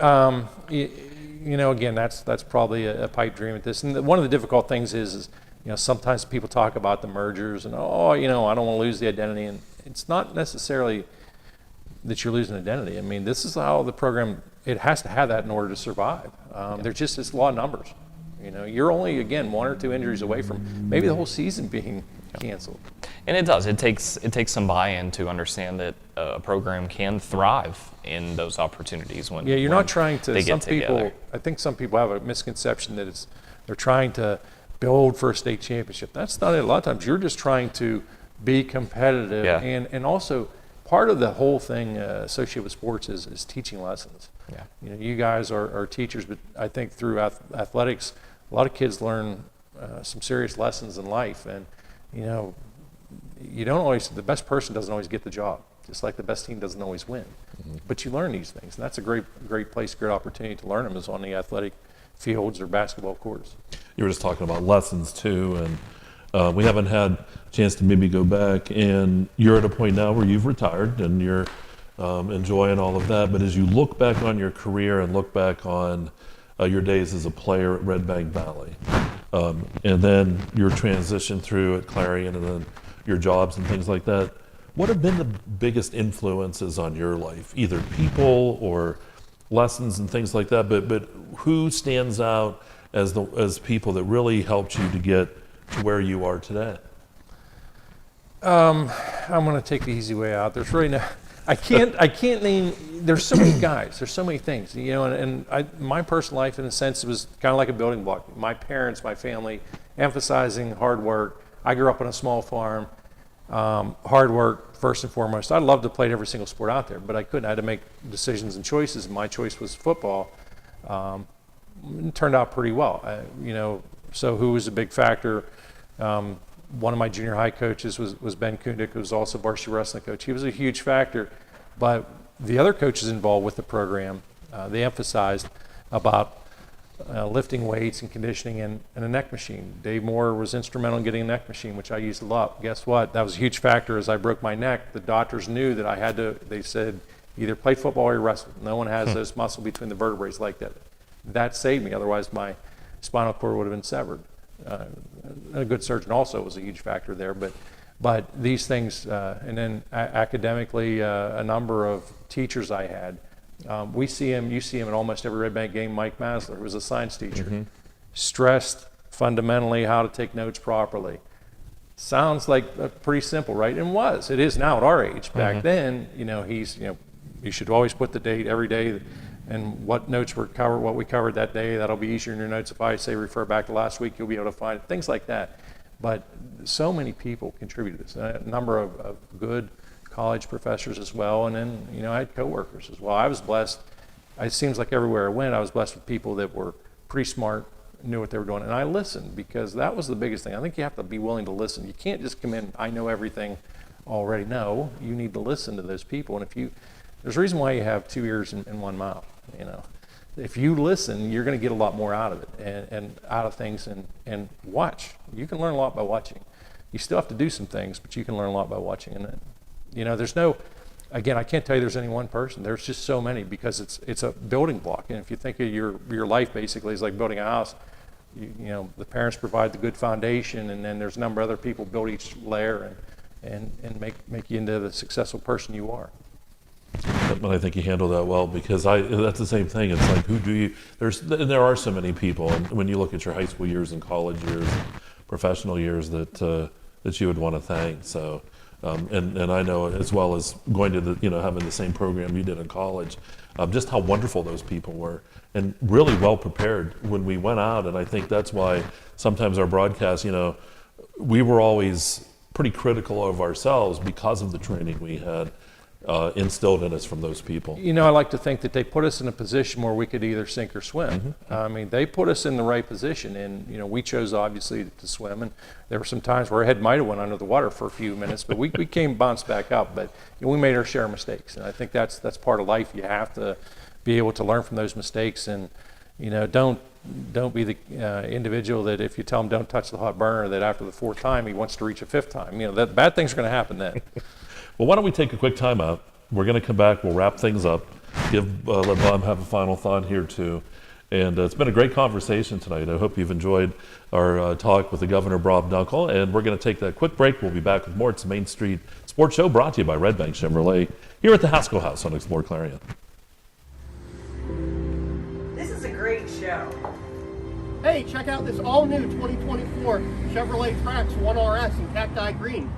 again, that's probably a pipe dream at this. And one of the difficult things is sometimes people talk about the mergers and, I don't want to lose the identity. And it's not necessarily that you're losing identity. I mean, this is how the program, it has to have that in order to survive. There's just this law of numbers. You're only, again, 1 or 2 injuries away from maybe the whole season being canceled. And it does. It takes some buy-in to understand that a program can thrive in those opportunities when you're not trying to. They some get people, together. I think some people have a misconception that they're trying to build for a state championship. That's not it. A lot of times you're just trying to be competitive, and also part of the whole thing associated with sports is teaching lessons. Yeah. You guys are teachers, but I think through athletics, a lot of kids learn some serious lessons in life, and you don't always. The best person doesn't always get the job, just like the best team doesn't always win. Mm-hmm. But you learn these things, and that's a great place, great opportunity to learn them is on the athletic fields or basketball courts. You were just talking about lessons too, We haven't had a chance to maybe go back, and you're at a point now where you've retired and you're enjoying all of that. But as you look back on your career and look back on your days as a player at Redbank Valley, and then your transition through at Clarion, and then your jobs and things like that, what have been the biggest influences on your life? Either people or lessons and things like that, but who stands out as people that really helped you to get to where you are today? I'm going to take the easy way out. There's really no, I can't name, there's so many guys, there's so many things, you know, and my personal life in a sense was kind of like a building block. My parents, my family, emphasizing hard work. I grew up on a small farm, hard work first and foremost. I loved to play every single sport out there, but I couldn't. I had to make decisions and choices, and my choice was football. It turned out pretty well, you know, so who was a big factor? One of my junior high coaches was Ben Kundik, who was also varsity wrestling coach. He was a huge factor, but the other coaches involved with the program, they emphasized about lifting weights and conditioning and a neck machine. Dave Moore was instrumental in getting a neck machine, which I used a lot. Guess what? That was a huge factor. As I broke my neck, the doctors knew that I had to, they said, either play football or you wrestle. No one has those muscle between the vertebrae like that. That saved me. Otherwise, my spinal cord would have been severed. A good surgeon also was a huge factor there, but these things, and then academically, a number of teachers I had. You see him in almost every Redbank game. Mike Masler, who was a science teacher, stressed fundamentally how to take notes properly. Sounds like pretty simple, right? And it is now at our age. Back then, you know, you should always put the date every day and what notes were covered, what we covered that day. That'll be easier in your notes. If I say refer back to last week, you'll be able to find it, things like that. But so many people contributed to this. A number of good college professors as well, and then, you know, I had coworkers as well. I was blessed. It seems like everywhere I went, I was blessed with people that were pretty smart, knew what they were doing, and I listened, because that was the biggest thing. I think you have to be willing to listen. You can't just come in, I know everything already. No, you need to listen to those people, and there's a reason why you have 2 ears and 1 mouth. You know, if you listen, you're going to get a lot more out of it and out of things, and watch. You can learn a lot by watching. You still have to do some things, but you can learn a lot by watching. And you know, again, I can't tell you there's any one person. There's just so many, because it's a building block. And if you think of your life basically is like building a house, you know, the parents provide the good foundation, and then there's a number of other people build each layer and make you into the successful person you are. But I think you handle that well, because that's the same thing. It's like, who do you? There are so many people, and when you look at your high school years and college years, professional years, that you would want to thank. So, and I know, as well as going to having the same program you did in college, just how wonderful those people were, and really well prepared when we went out. And I think that's why sometimes our broadcasts, you know, we were always pretty critical of ourselves because of the training we had instilled in us from those people. You know, I like to think that they put us in a position where we could either sink or swim. I mean, they put us in the right position, and you know, we chose obviously to swim, and there were some times where our head might have went under the water for a few minutes, but we bounced back up. But you know, we made our share of mistakes, and I think that's part of life. You have to be able to learn from those mistakes, and you know, don't be the individual that if you tell him don't touch the hot burner, that after the 4th time he wants to reach a 5th time. You know, that bad things are going to happen then. Well, why don't we take a quick time out? We're going to come back. We'll wrap things up. Let Bob have a final thought here too. And it's been a great conversation tonight. I hope you've enjoyed our talk with the Governor, Bob Dunkle. And we're going to take that quick break. We'll be back with more. It's the Main Street Sports Show, brought to you by Redbank Chevrolet, here at the Haskell House on Explore Clarion. This is a great show. Hey, check out this all-new 2024 Chevrolet Trax 1RS in Cacti Green.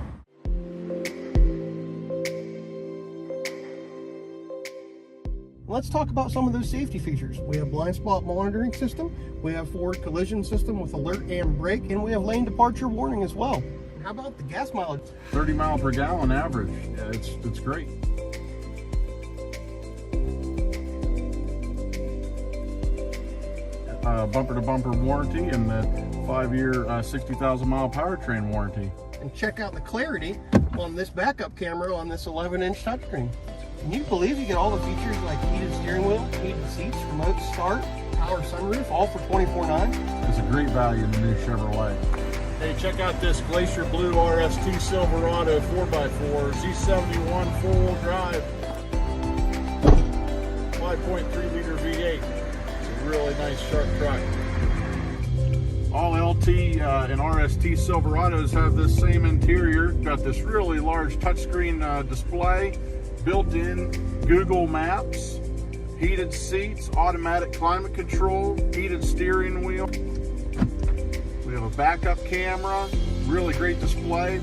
Let's talk about some of those safety features. We have blind spot monitoring system, we have forward collision system with alert and brake, and we have lane departure warning as well. How about the gas mileage? 30 mile per gallon average. Yeah, it's great. Bumper to bumper warranty, and that 5-year 60,000 mile powertrain warranty. And check out the clarity on this backup camera on this 11-inch touchscreen. Can you believe you get all the features like heated steering wheel, heated seats, remote start, power sunroof, all for $24,900? It's a great value in the new Chevrolet. Hey, check out this Glacier Blue RST Silverado 4x4 Z71 four-wheel drive, 5.3 liter V8. It's a really nice, sharp truck. All LT and RST Silverados have this same interior. Got this really large touchscreen display, built-in Google Maps, heated seats, automatic climate control, heated steering wheel. We have a backup camera, really great display.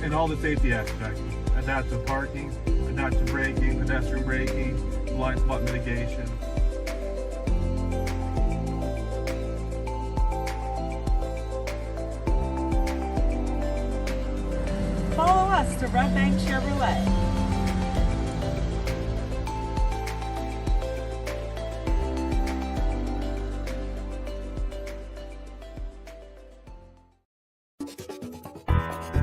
And all the safety aspects. Adaptive parking, adaptive braking, pedestrian braking, blind spot mitigation. Follow us to Redbank Chevrolet.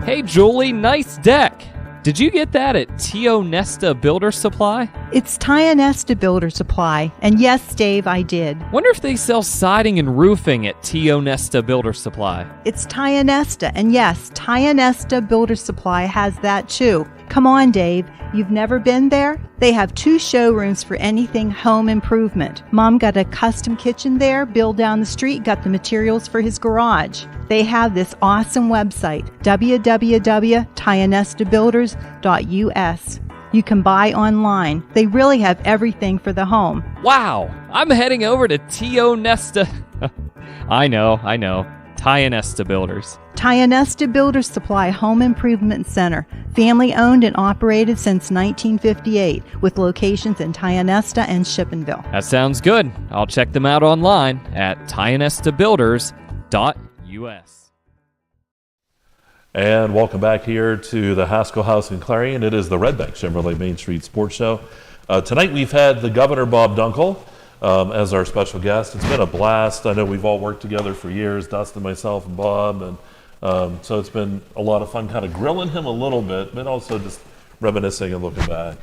Hey, Julie, nice deck. Did you get that at T.O. Nesta Builder Supply? It's Nesta Builder Supply. And yes, Dave, I did. Wonder if they sell siding and roofing at T.O. Nesta Builder Supply. It's Nesta. And yes, Nesta Builder Supply has that too. Come on, Dave. You've never been there? They have 2 showrooms for anything home improvement. Mom got a custom kitchen there. Bill down the street got the materials for his garage. They have this awesome website, www.tionestabuilders.us. You can buy online. They really have everything for the home. Wow, I'm heading over to T.O. Nesta. I know. Tionesta Builders. Tionesta Builder Supply Home Improvement Center. Family owned and operated since 1958 with locations in Tionesta and Shippensville. That sounds good. I'll check them out online at tionestabuilders.us. And welcome back here to the Haskell House in Clarion. It is the Redbank Chevrolet Main Street Sports Show. Tonight we've had the Governor, Bob Dunkle, as our special guest. It's been a blast. I know we've all worked together for years, Dustin, myself, and Bob, and so it's been a lot of fun kind of grilling him a little bit, but also just reminiscing and looking back.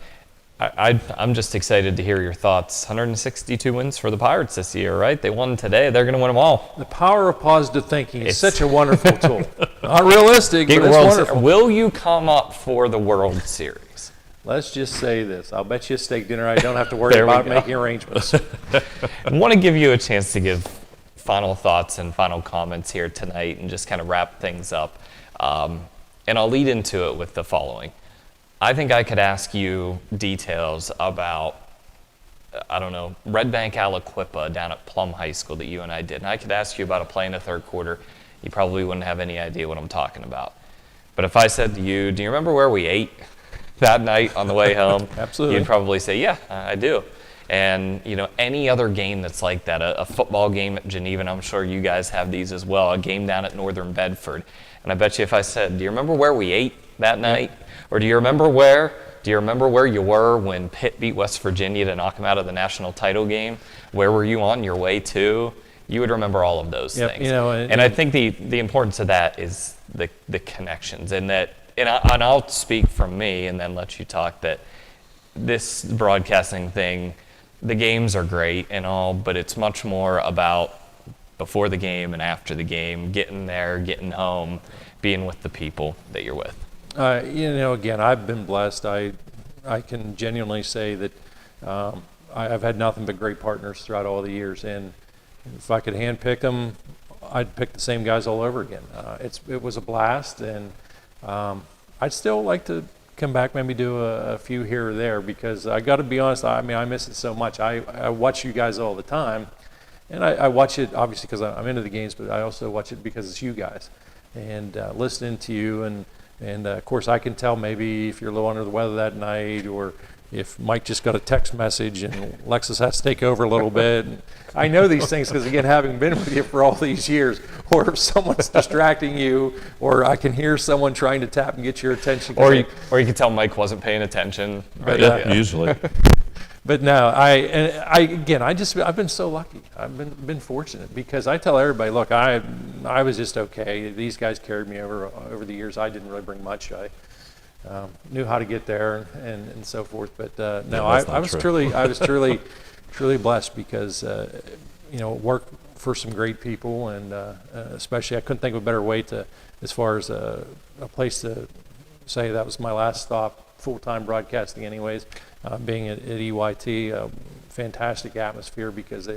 I'm just excited to hear your thoughts. 162 wins for the Pirates this year, right? They won today. They're going to win them all. The power of positive thinking is such a wonderful tool. Not realistic, but it's wonderful. Will you come up for the World Series? Let's just say this. I'll bet you a steak dinner. I don't have to worry about making arrangements. I want to give you a chance to give final thoughts and final comments here tonight and just kind of wrap things up. And I'll lead into it with the following. I think I could ask you details about, I don't know, Redbank Aliquippa down at Plum High School that you and I did. And I could ask you about a play in the third quarter. You probably wouldn't have any idea what I'm talking about. But if I said to you, do you remember where we ate that night on the way home? Absolutely. You'd probably say, yeah, I do. And, you know, any other game that's like that, a football game at Geneva, and I'm sure you guys have these as well, a game down at Northern Bedford. And I bet you if I said, do you remember where we ate that night? Or do you remember where you were when Pitt beat West Virginia to knock them out of the national title game? Where were you on your way to? You would remember all of those things. You know, and I think the importance of that is the connections, and I'll speak from me and then let you talk, that this broadcasting thing, the games are great and all, but it's much more about before the game and after the game, getting there, getting home, being with the people that you're with. You know, again, I've been blessed. I can genuinely say that I've had nothing but great partners throughout all the years, and if I could handpick them, I'd pick the same guys all over again. It was a blast, and I'd still like to come back, maybe do a few here or there, because I got to be honest, I mean, I miss it so much. I watch you guys all the time, and I watch it obviously because I'm into the games, but I also watch it because it's you guys, and listening to you, and of course I can tell maybe if you're a little under the weather that night, or if Mike just got a text message and Lexus has to take over a little bit. And I know these things because, again, having been with you for all these years, or if someone's distracting you, or I can hear someone trying to tap and get your attention. Or you can tell Mike wasn't paying attention. But, usually. But no, I've been so lucky. I've been fortunate, because I tell everybody, look, I was just okay. These guys carried me over the years. I didn't really bring much. I knew how to get there and so forth. But no, I was truly blessed, because work for some great people, and especially I couldn't think of a better way to, as far as a place to say that was my last stop, full-time broadcasting anyways, being at EYT, fantastic atmosphere because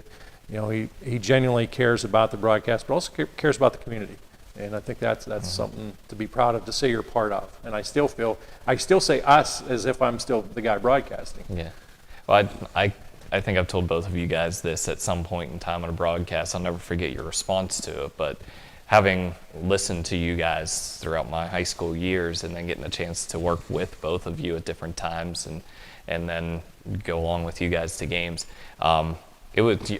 he genuinely cares about the broadcast, but also cares about the community. And I think that's something to be proud of, to say you're part of. And I still say us as if I'm still the guy broadcasting. Yeah. Well, I think I've told both of you guys this at some point in time on a broadcast. I'll never forget your response to it. But having listened to you guys throughout my high school years and then getting a chance to work with both of you at different times and then go along with you guys to games, I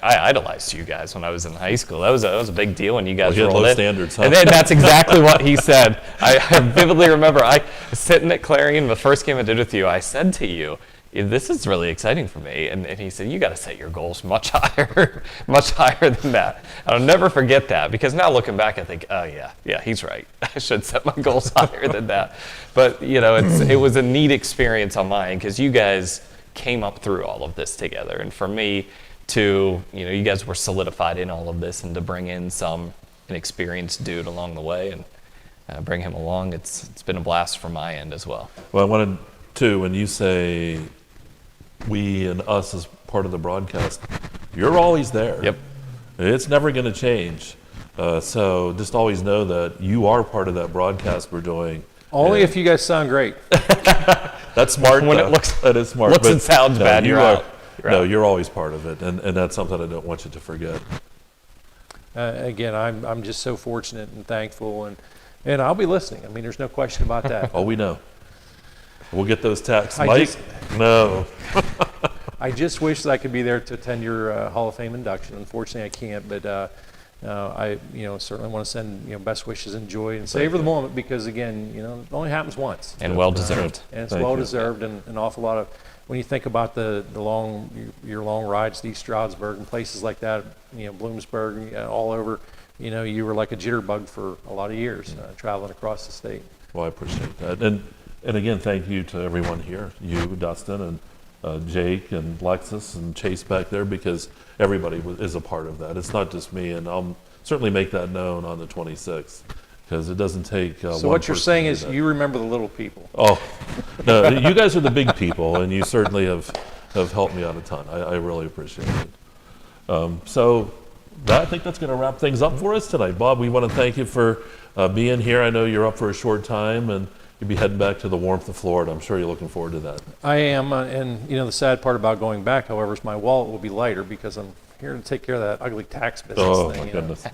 idolized you guys when I was in high school. That was a big deal when you guys rolled in. Low standards, huh? And then that's exactly what he said. I vividly remember I was sitting at Clarion, the first game I did with you, I said to you, this is really exciting for me. And he said, you got to set your goals much higher, much higher than that. And I'll never forget that, because now looking back, I think, oh yeah, he's right. I should set my goals higher than that. But it was a neat experience on my end, because you guys came up through all of this together. And for me, you guys were solidified in all of this, and to bring in an experienced dude along the way and bring him along, it's been a blast from my end as well. Well, I wanted to, when you say we and us as part of the broadcast, you're always there. Yep. It's never going to change. So just always know that you are part of that broadcast we're doing. Only if you guys sound great. That's smart. When though. That is smart. Looks and sounds bad, you're out. You're always part of it, and that's something I don't want you to forget. Again, I'm just so fortunate and thankful, and I'll be listening. I mean, there's no question about that. Oh, we know. We'll get those texts. Mike? No. I just wish that I could be there to attend your Hall of Fame induction. Unfortunately, I can't, but I certainly want to send best wishes and joy and savor the moment, because again, it only happens once. And well deserved. And it's well deserved, and an awful lot of, when you think about your long rides to East Stroudsburg and places like that, Bloomsburg, all over, you were like a jitterbug for a lot of years traveling across the state. Well, I appreciate that. And again, thank you to everyone here, you, Dustin, and Jake, and Lexus, and Chase back there, because everybody is a part of that. It's not just me, and I'll certainly make that known on the 26th, because it doesn't take So what you're saying is you remember the little people. Oh, no, you guys are the big people, and you certainly have helped me out a ton. I really appreciate it. So I think that's going to wrap things up for us tonight. Bob, we want to thank you for being here. I know you're up for a short time, and you'll be heading back to the warmth of Florida. I'm sure you're looking forward to that. I am, and the sad part about going back, however, is my wallet will be lighter, because I'm here to take care of that ugly tax business thing. Oh, my goodness.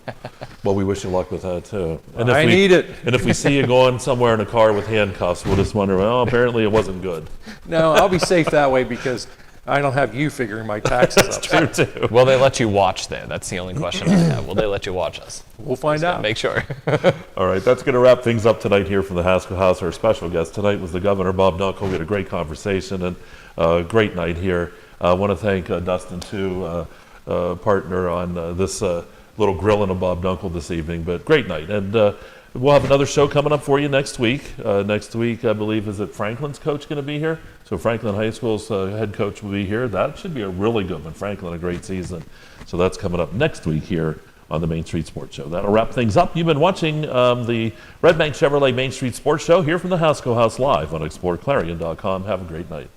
Well, we wish you luck with that, too. And I need it. And if we see you going somewhere in a car with handcuffs, we'll just wonder, well, apparently it wasn't good. No, I'll be safe that way, because I don't have you figuring my taxes up. That's true, too. Will they let you watch there? That's the only question I have. Will they let you watch us? We'll find out. Make sure. All right, that's going to wrap things up tonight here from the Haskell House. Our special guest tonight was the Governor, Bob Dunkle. We had a great conversation and a great night here. I want to thank Dustin, too, partner on this little grilling of Bob Dunkle this evening. But great night. And we'll have another show coming up for you next week. Next week, I believe, is it Franklin's coach going to be here? So Franklin High School's head coach will be here. That should be a really good one. Franklin, a great season. So that's coming up next week here on the Main Street Sports Show. That'll wrap things up. You've been watching the Redbank Chevrolet Main Street Sports Show here from the Haskell House live on exploreClarion.com. Have a great night.